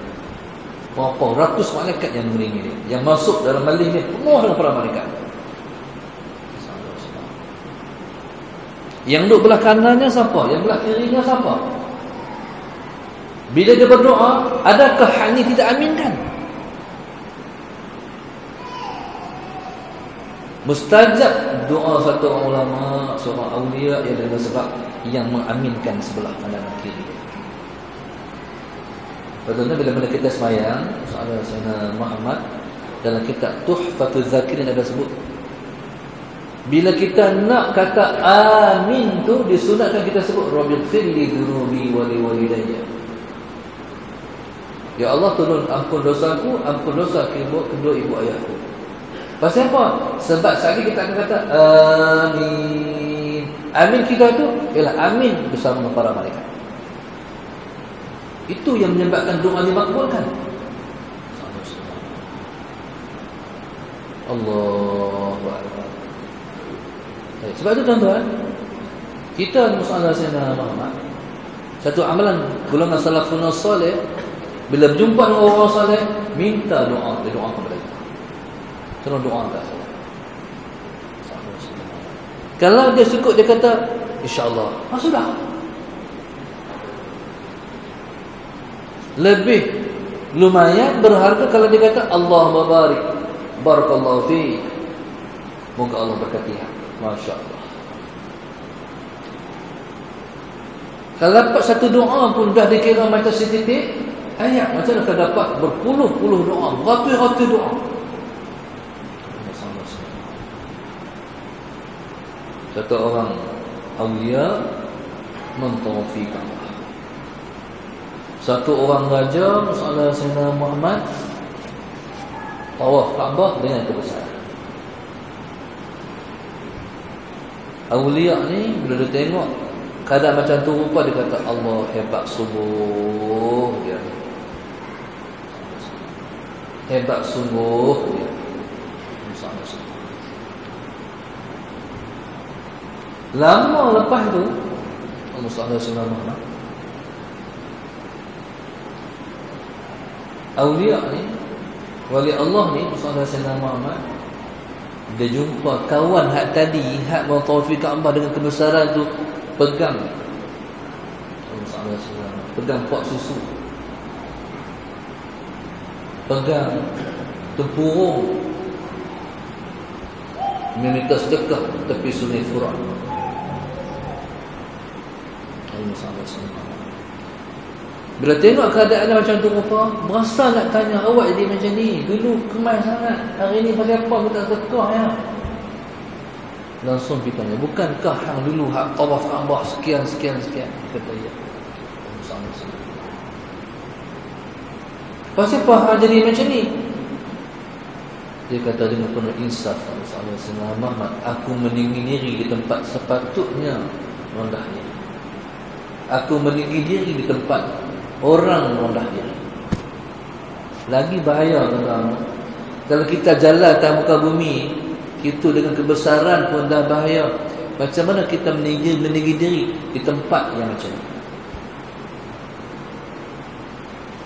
Berapa ratus malaikat yang mengiringi dia. Yang masuk dalam malih ni penuh dengan para malaikat. Yang duduk belah kanannya siapa? Yang belah kirinya siapa? Bila dia berdoa, adakah hal ini tidak aminkan? Mustajab doa satu orang ulama, seorang awliya, yang dengan sebab yang mengaminkan sebelah kanan kiri. Contohnya bila kita semayang, soalan Sayyidina Muhammad dalam kitab Tuhfatul Zakirin ada sebut, bila kita nak kata amin tu disunatkan kita sebut Rabbighfirli dzunubi wa li walidayya. Ya Allah, tolong ampun dosaku, ampun dosa kedua ibu ayahku. Pasal apa? Sebab sekali kita akan kata amin. Amin kita tu ialah amin bersama para malaikat. Itu yang menyebabkan doa dimakbulkan. Allahu Akbar. Sebab itu tuan-tuan, kita musallah Sayyidina Muhammad, satu amalan golongan salafun salih, bila berjumpa dengan orang salih, minta doa, dia doa kepada kita. Terus doa tak salah. Kalau dia cukup dia kata insya-Allah, sudah. Lebih lumayan berharga kalau dia kata Allahumma barik, barakallahu fi. Moga Allah berkati. Masya-Allah. Kalau dapat satu doa pun dah dikira macam setitik ayat, macam nak dapat berpuluh-puluh doa, beratus-ratus doa. Satu orang awliya mentaufiqkan. Satu orang raja, masalah Sayyidina Muhammad, tawaf Kaabah dengan kebesaran. Awliya ni bila dia tengok keadaan macam tu rupa, dia kata Allah hebat sungguh dia. Hebat sungguh dia. Lama lepas tu Allah SWT, awliya ni, wali Allah ni, Sayyidina Muhammad, dia jumpa kawan hak tadi, hak mentaufi Kaabah dengan kebesaran tu, pegang pegang pot susu, pegang tempurung, meminta sedekah tepi sungai Furat. Bila tengok keadaan macam tu rupa, berasa nak tanya, awak jadi macam ni, dulu kemai sangat, hari ni pasal apa kita sedekah ya? Langsung pergi tanya, bukankah hang dulu hak tawaf Kaabah sekian. Kata ya. Pasal apa hang jadi macam ni? Dia kata dengan penuh insaf, Sayyidina Muhammad, aku meninggi diri di tempat sepatutnya rendahnya. Aku meninggi diri di tempat orang rendah diri. Lagi bahaya tuan-tuan. Kalau kita jalan atas muka bumi, kita dengan kebesaran pun dah bahaya. Macam mana kita meninggi diri di tempat yang macam ni?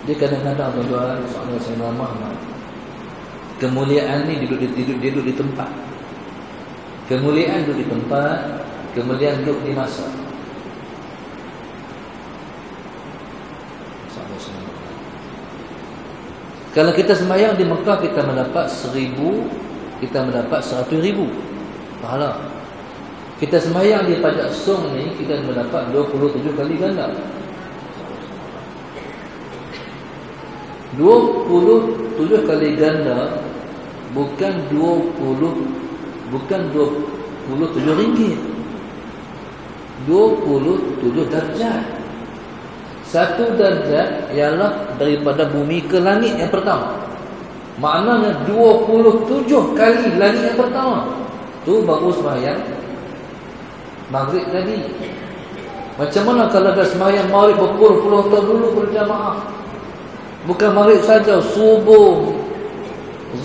Dia kadang-kadang tuan-tuan, Sayyidina Muhammad, kemuliaan ni duduk di tempat. Kemuliaan duduk di tempat, kemuliaan duduk di masa. Kalau kita sembahyang di Mekah, kita mendapat 1000, kita mendapat 100,000 pahala. Kita sembahyang di Padang Song ni, kita mendapat 27 kali ganda. 27 kali ganda, bukan 27 ringgit. 27 darjat. Satu darjat ialah daripada bumi ke langit yang pertama. Maknanya 27 kali langit yang pertama. Tu baru sembahyang maghrib tadi. Macam mana kalau dah sembahyang maghrib berpuluh-puluh tahun dulu berjamaah? Bukan maghrib saja, subuh,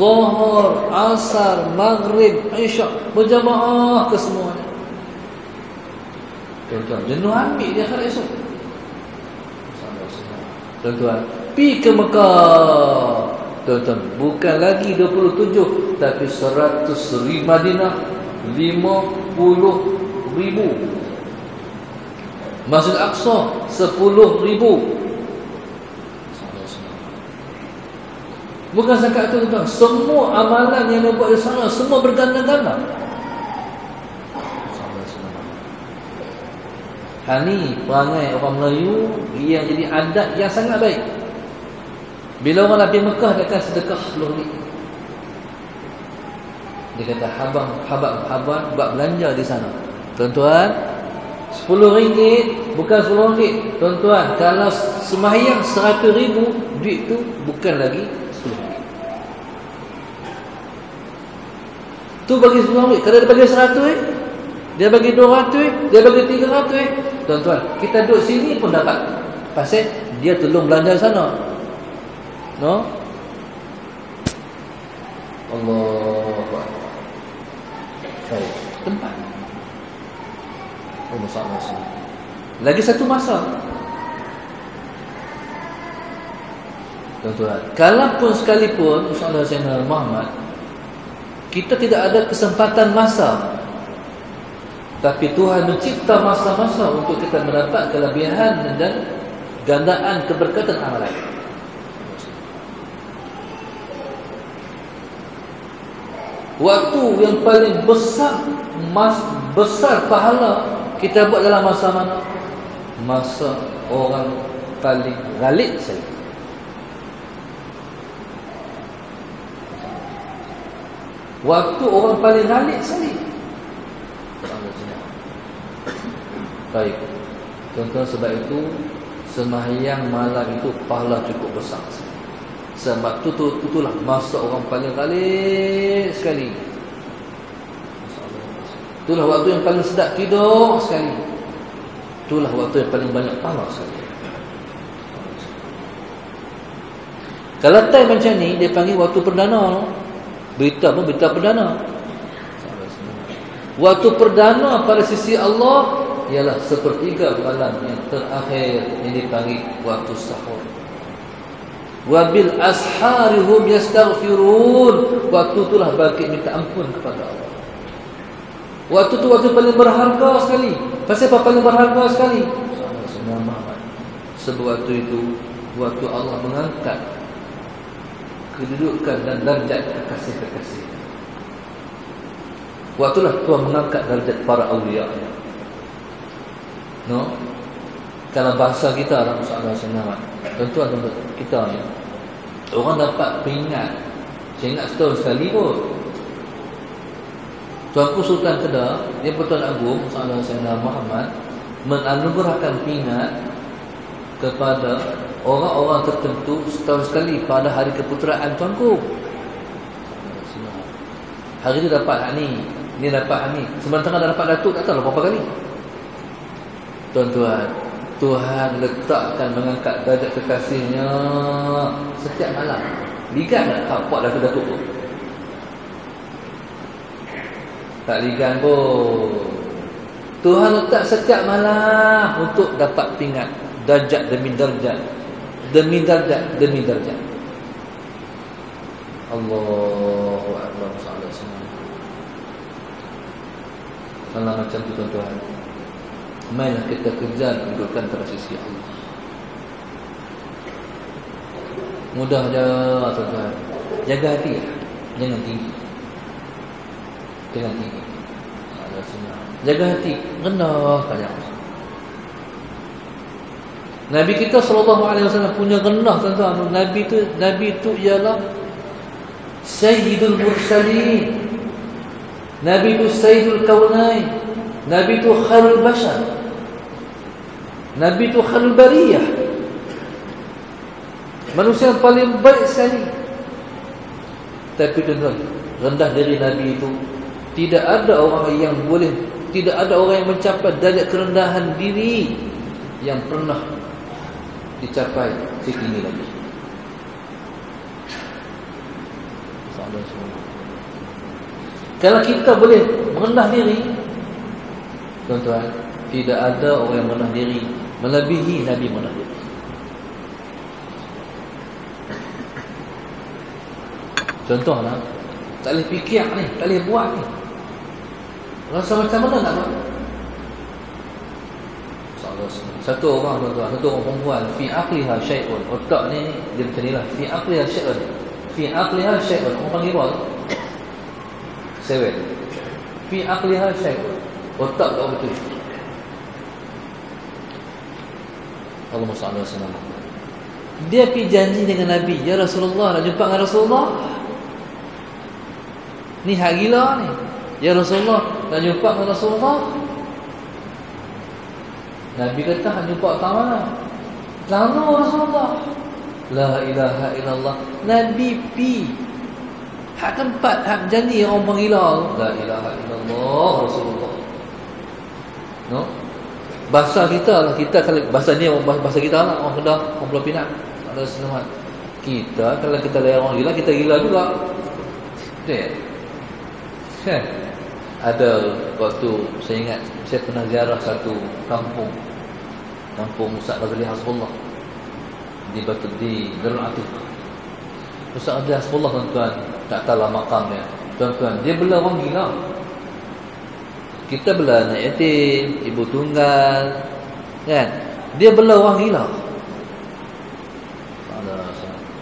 zuhur, asar, maghrib, isyak, berjamaah ke semuanya. Tuan-tuan, jenuh ambil dia akhirat esok. Tuan-tuan, pergi ke Mekah. Tuan-tuan, bukan lagi 27, tapi 100,000 Madinah, 50,000. Masjid Aqsa 10,000. Bukan setakat itu tuan, semua amalan yang dia buat di sana semua berganda-ganda. Ni perangai orang Melayu yang jadi adat yang sangat baik. Bila orang pergi Mekah, dia akan sedekah RM10. Dia kata, habang buat belanja di sana. Tuan-tuan, RM10 bukan RM10. Tuan-tuan, kalau sembahyang RM100,000, duit tu bukan lagi RM10. Tu bagi RM10. Kalau dia bagi RM100, dia bagi RM200, dia bagi RM300. Tuan-tuan, kita duduk sini pun dapat. Pasal dia tolong belanja sana. No? Allah. Baik, tempat. Oh, masalah. Lagi satu masa. Tuan-tuan, kalaupun sekalipun insya-Allah Sayyidina Muhammad, kita tidak ada kesempatan masa, tapi Tuhan mencipta masa-masa untuk kita mendapat kelebihan dan gandaan keberkatan amalan. Waktu yang paling besar pahala kita buat dalam masa mana? Masa orang paling ghalib sekali. Waktu orang paling ghalib sekali. Baik. Tuan-tuan, sebab itu sembahyang malam itu pahala cukup besar sekali. Sebab itulah masa orang paling ghalib sekali. Itulah waktu yang paling sedap tidur sekali. Itulah waktu yang paling banyak pahala sekali. Kalau time macam ni, dia panggil waktu perdana. Berita pun berita perdana. Waktu perdana pada sisi Allah ialah sepertiga malam yang terakhir, yang dipanggil waktu sahur. Wabil asharihum yastaghfirun. Waktu itulah bangkit minta ampun kepada Allah. Waktu tu waktu paling berharga sekali. Pasal apa paling berharga sekali? Sebab waktu itu waktu Allah mengangkat kedudukan dan darjat kekasih-kekasih. Waktulah Tuhan mengangkat darjat para awliya-Nya. No? Kalau bahasa kita dalam masalah senang, tuan-tuan kita ni, orang dapat peringat, saya ingat setahun sekali pun. Tuanku Sultan Kedah, dia Pertuan Agong Saudara Sayyidina Muhammad, menganugerahkan peringat kepada orang-orang tertentu setahun sekali pada hari keputeraan tuanku. Hari itu dapat ni dapat ni. Sementara dah dapat datuk tak tahu berapa kali. Tuan-tuan, Tuhan letakkan mengangkat darjat kekasihnya setiap malam. Ligan tak hak datuk tu? Tak ligan pun. Tuhan letak setiap malam untuk dapat pingat darjat demi darjat, demi darjat demi darjat. Allahu Akbar. Kalau macam tu tuan-tuan, mainlah kita kejar kedudukan pada sisi Allah. Mudah je tuan-tuan. Jaga hati, jangan tinggi. Jangan tinggi. Jaga hati, rendah saja. Nabi kita SAW punya rendah tuan-tuan. Nabi itu ialah Sayyidul Mursalin. Nabi itu Sayyidul Kaunain. Nabi itu Khairul Bashar. Nabi itu Khairul Bariyah. Manusia yang paling baik sekali. Tapi tuan-tuan, rendah diri Nabi itu, tidak ada orang yang boleh, tidak ada orang yang mencapai darjat kerendahan diri yang pernah dicapai setinggi Nabi. Kalau kita boleh merendah diri, tuan-tuan, tidak ada orang yang merendah diri melebihi Nabi merendah diri. Contohlah, tak boleh fikir ni, tak boleh buat ni. Rasa macam mana nak buat? Satu orang tuan-tuan, satu orang perempuan, fi aqliha syai'un. Otak ni dia macam ni lah, fi aqliha syai'un. Fi aqliha syai'un. Orang panggil apa? Sewet. Fi aqliha syai'un. Otak tak betul. Allahumma salli alaihi wasallam. Dia pergi janji dengan Nabi, ya Rasulullah, nak jumpa dengan Rasulullah. Ni hak gila ni. Ya Rasulullah, nak jumpa dengan Rasulullah. Nabi kata, nak jumpa kat mana? Lalu Rasulullah. La ilaha illallah. Nabi pi hak tempat, hak janji orang penggila. La ilaha illallah Rasulullah. No? Bahasa kita lah, kita kalau bahasa ni bahasa kita lah, orang Kedah, orang Pulau Pinang, ada selamat. Kita kalau kita lihat orang gila, kita gila juga. Betul. Kan? Ada waktu saya ingat saya pernah ziarah satu kampung Ustaz Razali Hasbullah di Batu di Darul Atiq. Ustaz Razali Hasbullah tuan-tuan, tak tahulah makamnya. Tuan-tuan, dia bela orang gila. Kita bela anak yatim, ibu tunggal, kan? Dia bela orang gila.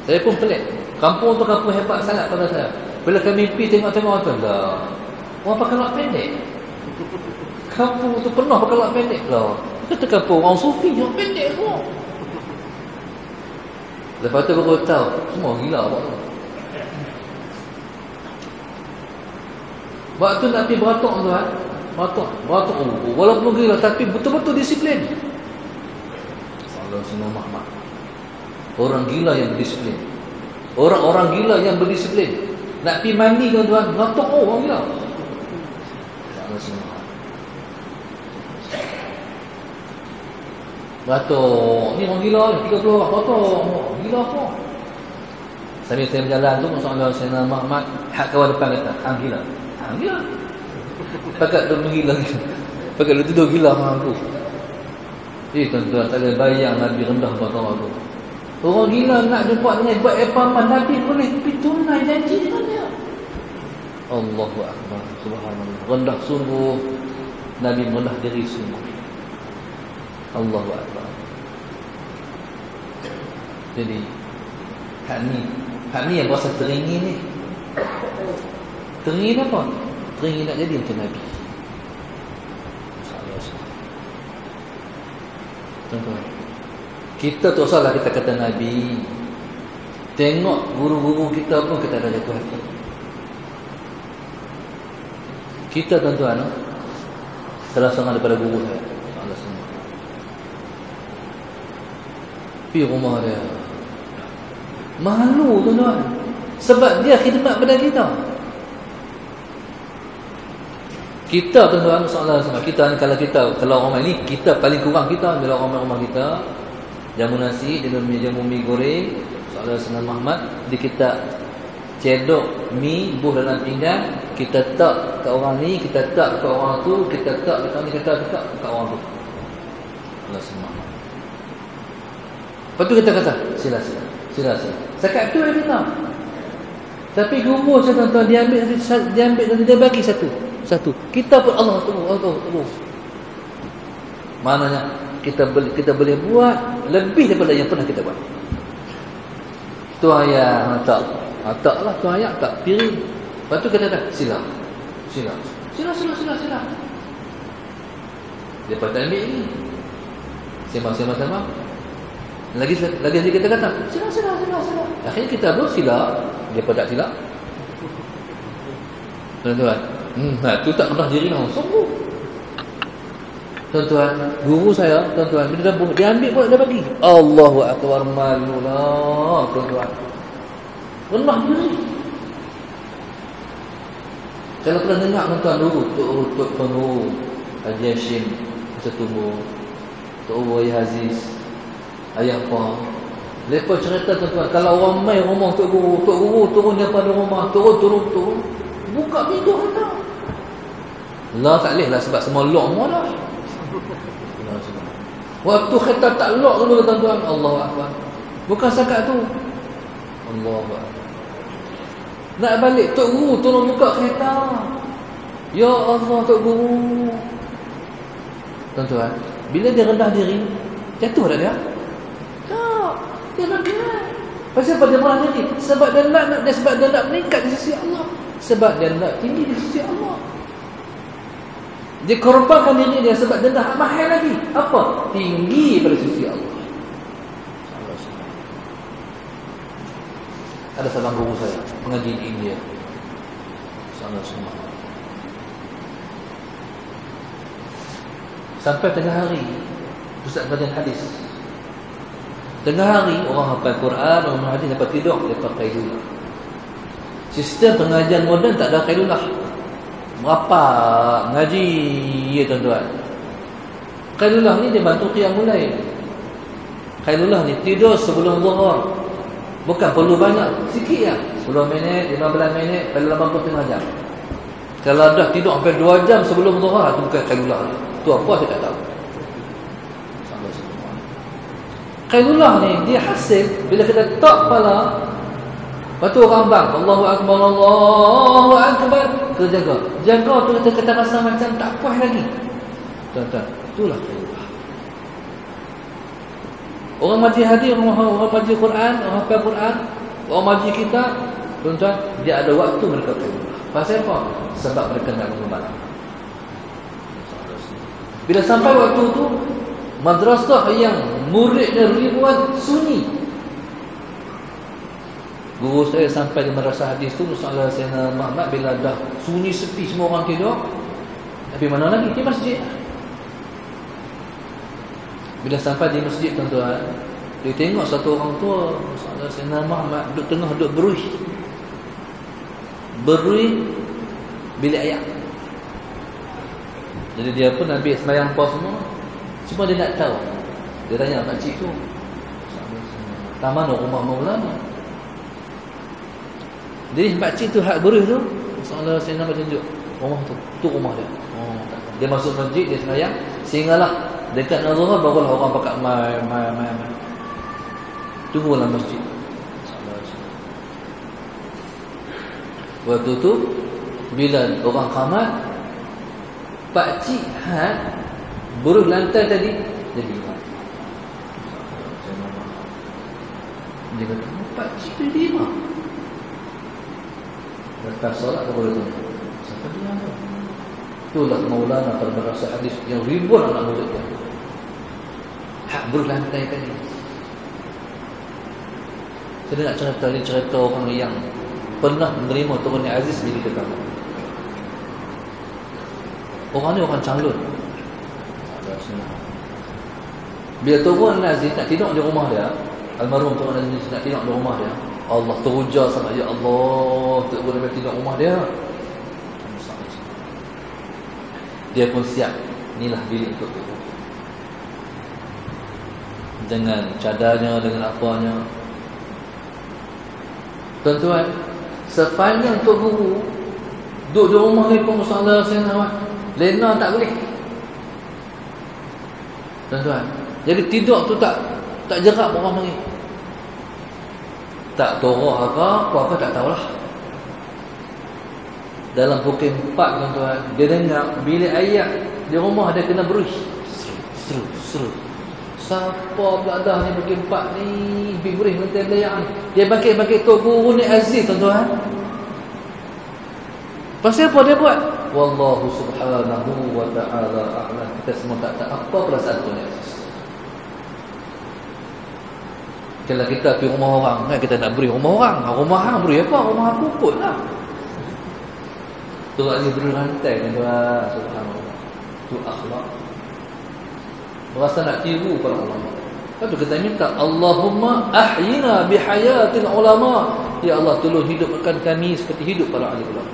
Saya pun pelik. Kampung tu kampung hebat sangat pada saya. Bila kami pergi tengok-tengok tu lah, orang pakai lak pendek. Kampung tu penuh pakai lak pendek lah. Kata kampung orang sufi yang pendek semua. Lepas tu baru tahu semua gila apa tu. Waktu nak pergi beratuk tuan, beratuk walaupun gila tapi betul-betul disiplin. Sallallahu alaihi wasallam. Orang gila yang berdisiplin. Orang-orang gila yang berdisiplin. Nak pergi mandi tuan-tuan, beratuk orang gila. Sallallahu alaihi wasallam. Beratuk, ni orang gila ni, 30 orang beratuk. Gila apa? Sambil saya berjalan tu, Rasulullah Sayyidina Muhammad, hak kawan depan kata, hang gila. Hang gila. Pakat dia menggila. Pakat dia tidur gila dengan aku. Tuan-tuan, tak ada bayang Nabi rendah pada orang tu. Orang gila nak jumpa dengan buat epaman, Nabi boleh pergi tunai janji dengan dia. Allahu Akbar. Subhanallah. Rendah sungguh. Nabi rendah diri sungguh. Allahu Akbar. Jadi hak ni yang rasa teringin ni. Teringin apa? Teringin nak jadi macam Nabi. Tuan-tuan, kita tak usahlah kita kata Nabi. Tengok guru-guru kita pun kita ada jatuh hati. Kita tuan-tuan, salah seorang daripada guru saya, Allah semua. Pergi rumah dia, malu tuan-tuan, sebab dia khidmat pada kita. Kita tuan-tuan, soalan sama kita ni, kalau orang ni kita paling kurang kita bila orang rumah kita jamu nasi, dia jamu mi goreng, soalan Sayyidina Muhammad, dia kita cedok mi buh dalam pinggan, kita tak kat orang ni, kita tak kat orang tu, kita tak kat ni, kita tak kat orang tu. Allah Subhanahu. Lepas tu kita kata sila. Sekat tu dia kata. Tapi guru saya tuan-tuan, dia ambil dan dia bagi satu. Kita pun Allah tunggu. Maknanya kita boleh buat lebih daripada yang pernah kita buat. Tu ayat taklah tu ayat tak piring. Lepas tu kita kata sila. Dia patah ambil ni. Sembang. Lagi kita kata sila. Akhirnya kita pun sila, dia tak sila. Tuan-tuan, tu tak rendah diri lah, sungguh. Tuan-tuan, guru saya, tuan-tuan, bila dia ambil pun dia bagi. Allahu Akbar, malulah, tuan-tuan. Rendah diri. Kalau pernah dengar tuan-tuan dulu, Tok Pengu, Haji Hashim, Setumbu, Tok Uwai Aziz, Ayah apa? Lepas cerita tuan-tuan, kalau orang main rumah Tok Guru turun daripada rumah, turun. Buka pintu hantar. Lah tak boleh lah sebab semua lock semua dah. Waktu kereta tak lock dulu tuan-tuan, Allahu Akbar. Bukan setakat tu. Allahu Akbar. Nak balik Tok Guru tolong buka kereta. Ya Allah Tok Guru. Tuan-tuan, bila dia rendah diri, jatuh tak dia? Tak. Dia rendah. Pasal apa dia marah diri? Sebab dia nak meningkat di sisi Allah. Sebab dia nak tinggi di sisi Allah. Dia korbankan diri dia sebab dia nak mahal lagi. Apa? Tinggi pada sisi Allah. Ada seorang guru saya mengaji di India. Sama-sama. Sampai tengah hari pusat kajian hadis. Tengah hari orang hafal Quran, orang hadis dapat tidur, dia pakai Qailulah. Sistem pengajian moden tak ada Qailulah. Berapa ngaji ya tuan-tuan. Qailulah ni dia bantu qiyamul lail. Qailulah ni tidur sebelum zuhur. Bukan perlu banyak, sikit lah. 10 minit, 15 minit, dalam 80 jam. Kalau dah tidur sampai 2 jam sebelum zuhur, itu bukan Qailulah. Itu apa saya tak tahu. Qailulah ni dia hasil bila kita tak kepala. Lepas tu orang bang, Allahu Akbar, Allahu Akbar. Kita jaga tu kita rasa macam tak puas lagi. Tuan-tuan, itulah Qailulah. Orang majlis hadis, orang majlis Quran, orang hafal Quran, orang majlis kita, tuan-tuan, dia ada waktu mereka Qailulah. Pasal apa? Sebab mereka nak mengemban. Bila sampai waktu tu, madrasah yang muridnya ribuan sunyi. Guru saya sampai di madrasah hadis tu, Ustaz Sayyidina Muhammad, bila dah sunyi sepi semua orang tidur, tapi mana lagi? Di masjid. Bila sampai di masjid tuan-tuan, dia tengok satu orang tua, Ustaz Sayyidina Muhammad, duduk tengah duduk beruih bilik air. Jadi dia pun habis sembahyang puas semua. Cuma dia nak tahu. Dia tanya makcik tu, taman rumah Maulana. Jadi makcik tu hak beruih tu, Rasulullah saya nak tunjuk rumah tu rumah dia. Oh, dia masuk masjid, dia sembahyang, sehinggalah dekat Zuhur barulah orang pakat mai. Tunggu dalam masjid. Waktu tu bila orang qamat, pakcik buruh lantai tadi jadi imam. Dia kata, pakcik tu jadi imam. Lepas solat tak boleh tunggu. Siapa dia? Itulah Maulana Madrasah hadis yang ribuan anak murid dia. Hak buruh lantai tadi. Saya nak cerita orang yang pernah menerima turun Aziz bila pertama. Orang ni orang calon. Bila turun Aziz nak tidur di rumah dia, almarhum turun Aziz nak tidur di rumah dia, Allah teruja sama dia, Allah tak boleh tidur rumah dia. Dia pun siap. Inilah bilik untuk tidur. Dengan cadarnya, dengan apanya. Tuan-tuan, sepanjang Tok Guru duduk di rumah ni pun masalah saya nak lena tak boleh. Tuan-tuan, jadi tidur tu tak jerak orang panggil. Tak torah apa tak tahulah. Dalam pukul 4 tuan-tuan, dia dengar bilik ayat di rumah dia kena beruih. Seru. Siapa pula dah ni pukul 4 ni beruih lantai belayak ni. Dia bangkit Tok Guru ni Aziz tuan-tuan. Pasal apa dia buat? Wallahu subhanahu wa ta'ala a'lam. Kita semua tak tahu apa perasaan tu ni Aziz. Kalau kita pergi rumah orang kan, kita nak beri rumah orang. Rumah hang beri apa? Rumah aku pun lah. Tu Aziz beri rantai tuan-tuan. Subhanallah. Tu akhlak. Merasa nak tiru para ulama. Lepas tu kita minta Allahumma ahyina bihayatil ulama. Ya Allah, tolong hidupkan kami seperti hidup para ahli ulama.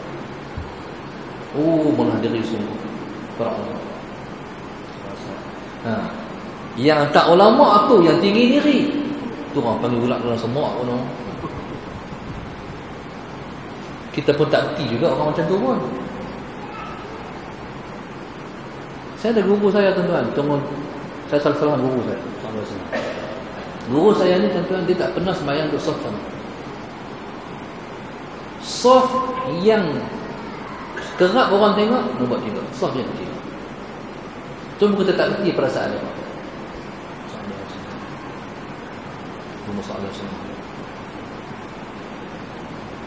Menghadiri sungguh para ulama. Yang tak ulama tu yang tinggi diri. Tu orang panggil ulak dalam semua pun. Kita pun tak erti juga orang macam tu pun. Saya ada guru saya tuan-tuan, saya salah guru saya. Guru saya ni tuan-tuan, dia tak pernah sembahyang duduk soft sama. Soft yang kerap orang tengok, dia buat tidur. Soft yang tidur. Tu kita tak erti perasaan dia.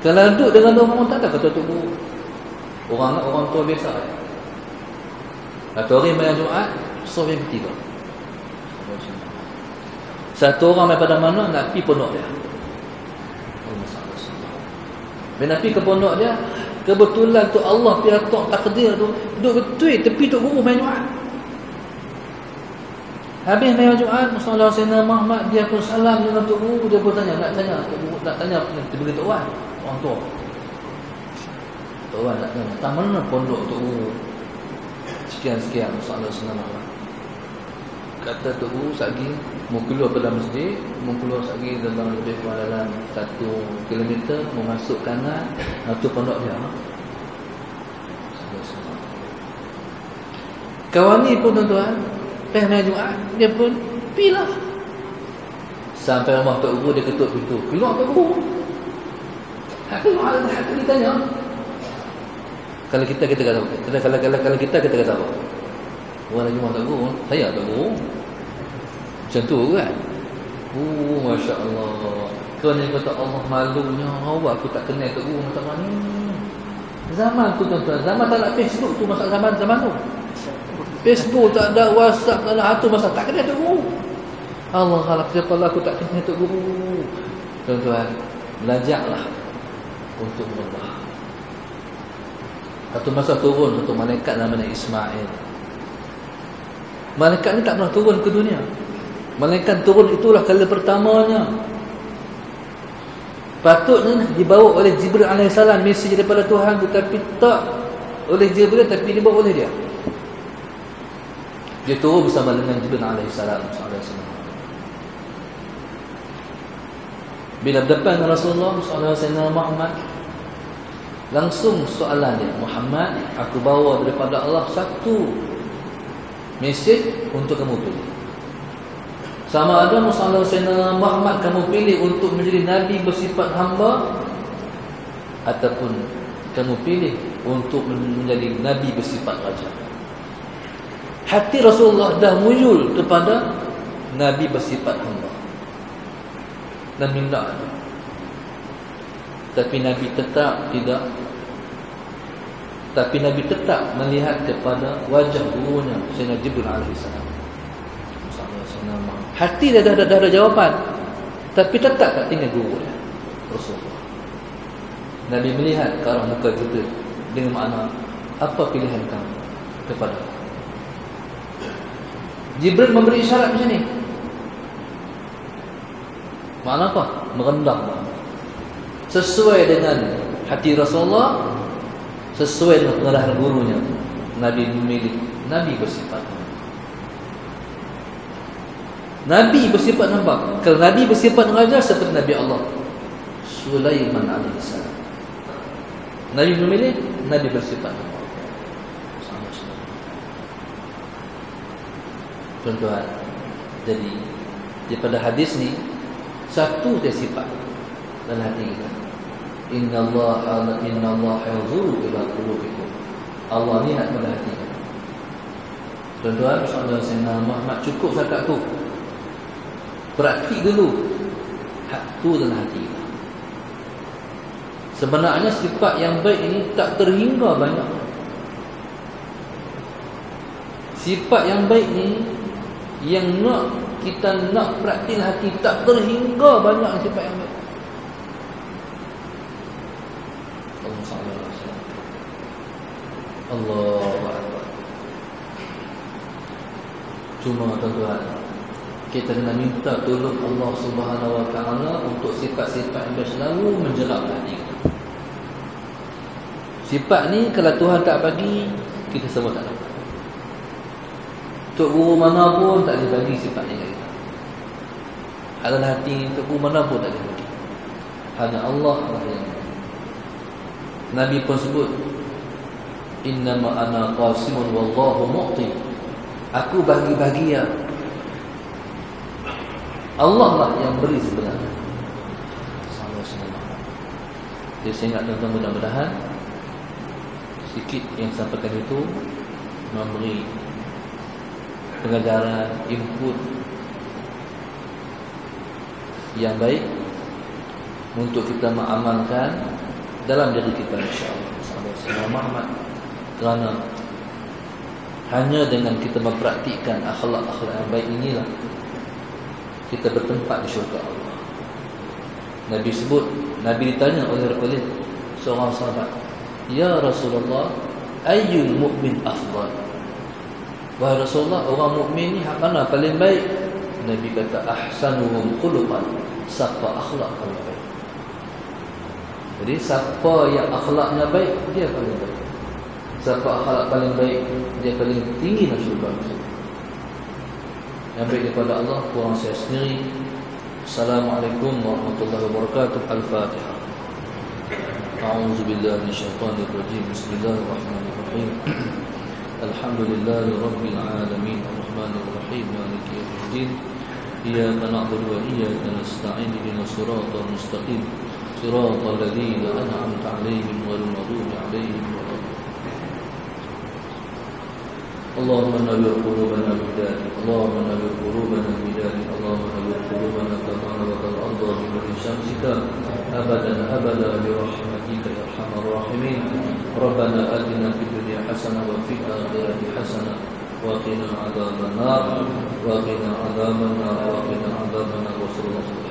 Kalau duduk dengan orang tak ada kata Tok Guru. Orang tua biasa. Satu orang bayar Jumaat, sof yang ketiga. Satu orang main pada mana nak pergi pondok dia. Bila nak pergi ke pondok dia, kebetulan tu Allah piatok takdir tu duduk betul tepi Tok Guru main Jumaat. Habis main Jumaat, Musallah Sayyidina Muhammad dia pun salam dengan Tok Guru, dia pun nak tanya Tok Guru, nak tanya dia beritahu Wan, orang tua. Tok Wan nak tanya, "Tak mana pondok Tok Guru?" Sekian Musallah Sayyidina Muhammad. Kata Tok Guru sagi mau keluar pada masjid, mau keluar sagi dalam lebih kurang dalam 1 kilometer, mau masuk kanan, tu pondok dia. Kawan ni pun tuan-tuan, main Jumaat, dia pun pilah. Sampai rumah Tok Guru, dia ketuk pintu. Keluar Tok Guru. Aku ditanya. Kalau kita kata apa? Kalau kita kata apa? Orang lagi rumah Tok Guru, saya Tok Guru. Macam tu kan? Masya Allah. Kau ni kata Allah malunya, awak aku tak kenal Tok Guru macam mana ni. Zaman tu tuan-tuan, zaman tak ada Facebook tu, masa zaman tu. Facebook tak ada, WhatsApp tak ada, tu masa tak kenal Tok Guru. Allah halak siapa lah aku tak kenal Tok Guru. Tuan-tuan, belajarlah untuk berubah. Satu masa turun satu malaikat namanya Ismail. Malaikat ni tak pernah turun ke dunia. Malaikat turun itulah kali pertamanya. Patutnya dibawa oleh Jibril AS mesej daripada Tuhan, tetapi tak oleh Jibril, tapi dibawa oleh dia. Dia turun bersama dengan Jibril AS. Bila berdepan dengan Rasulullah SAW Muhammad, langsung soalan dia, "Muhammad, aku bawa daripada Allah satu mesej untuk kamu pilih. Sama ada Sayyidina Muhammad kamu pilih untuk menjadi Nabi bersifat hamba, ataupun kamu pilih untuk menjadi Nabi bersifat raja." Hati Rasulullah dah muyul kepada Nabi bersifat hamba dan minta. Tapi Nabi tetap tidak. Tapi Nabi tetap melihat kepada wajah gurunya Sayyidina Jibril AS. Hati dia dah ada jawapan, tapi tetap tak tinggal guru dia, Rasulullah. Nabi melihat ke arah muka Jibril dengan makna, apa pilihan kamu kepada aku? Jibril memberi isyarat macam ni. Makna apa? Merendah. Sesuai dengan hati Rasulullah, sesuai dengan pengarahan gurunya, Nabi memilih Nabi bersifat Nabi bersifat hamba. Kalau Nabi bersifat raja seperti Nabi Allah Sulaiman AS. Nabi memilih Nabi bersifat hamba. Tuan-tuan, jadi daripada hadis ni satu dia sifat dalam hati kita. Inna Allah yanzuru ila qulubikum. Allah lihat pada hati kita. Tuan-tuan, Sayyidina Muhammad cukup setakat tu. Praktik dulu hak tu dalam hati kita. Sebenarnya sifat yang baik ini tak terhingga banyak. Sifat yang baik ni yang kita nak praktik hati tak terhingga banyak sifat yang baik. Allahu Akbar. Cuma tuan-tuan, kita kena minta tolong Allah Subhanahu Wa Taala untuk sifat-sifat yang selalu menjerat hati kita. Sifat ni kalau Tuhan tak bagi, kita semua tak dapat. Tok guru mana pun tak boleh bagi sifat ni kat kita. Dalam hati tok guru mana pun tak boleh bagi. Hanya Allah lah yang bagi. Nabi pun sebut, innama ana qasimun wallahu mu'ti. Aku bagi-bagi ya. Allah lah yang beri sebenarnya. Jadi saya ingat tuan-tuan, mudah-mudahan sikit yang sampaikan itu memberi pengajaran, input yang baik untuk kita mengamalkan dalam diri kita, insya-Allah. Sahabat Muhammad, kerana hanya dengan kita mempraktikkan akhlak-akhlak yang baik inilah kita bertempat di syurga Allah. Nabi ditanya oleh seorang sahabat, "Ya Rasulullah, ayyul mu'min afdal?" Wahai Rasulullah, orang mukmin ni mana paling baik? Nabi kata, "Ahsanuhum khuluqan." Siapa akhlak paling baik? Jadi siapa yang akhlaknya baik, dia paling baik. Siapa akhlak paling baik, dia paling tinggi dalam syurga. Yang baik daripada Allah, kurang saya sendiri. Assalamualaikum warahmatullahi wabarakatuh. Al-Fatihah. A'udzu billahi minasyaitonir rajim. Bismillahirrahmanirrahim. Alhamdulillahi rabbil alamin. Arrahmanir rahim. Maliki yaumiddin. Iyyaka na'budu wa iyyaka nasta'in. Ihdinas siratal mustaqim. Siratal ladzina an'amta 'alaihim ghairil maghdubi 'alaihim waladdallin. Allahumma nawwir qulubana bidari, Allahumma nawwir qulubana bidari, Allahumma nawwir qulubana kama nawwartal arda bi nuri syamsika abadan abada bi rahmatika ya arhamar rahimin. Rabbana atina fid dunya hasanah wa fil akhirati hasanah wa qina adzabannar wa qina adzabannar wa qina adzabannar wa sallallahu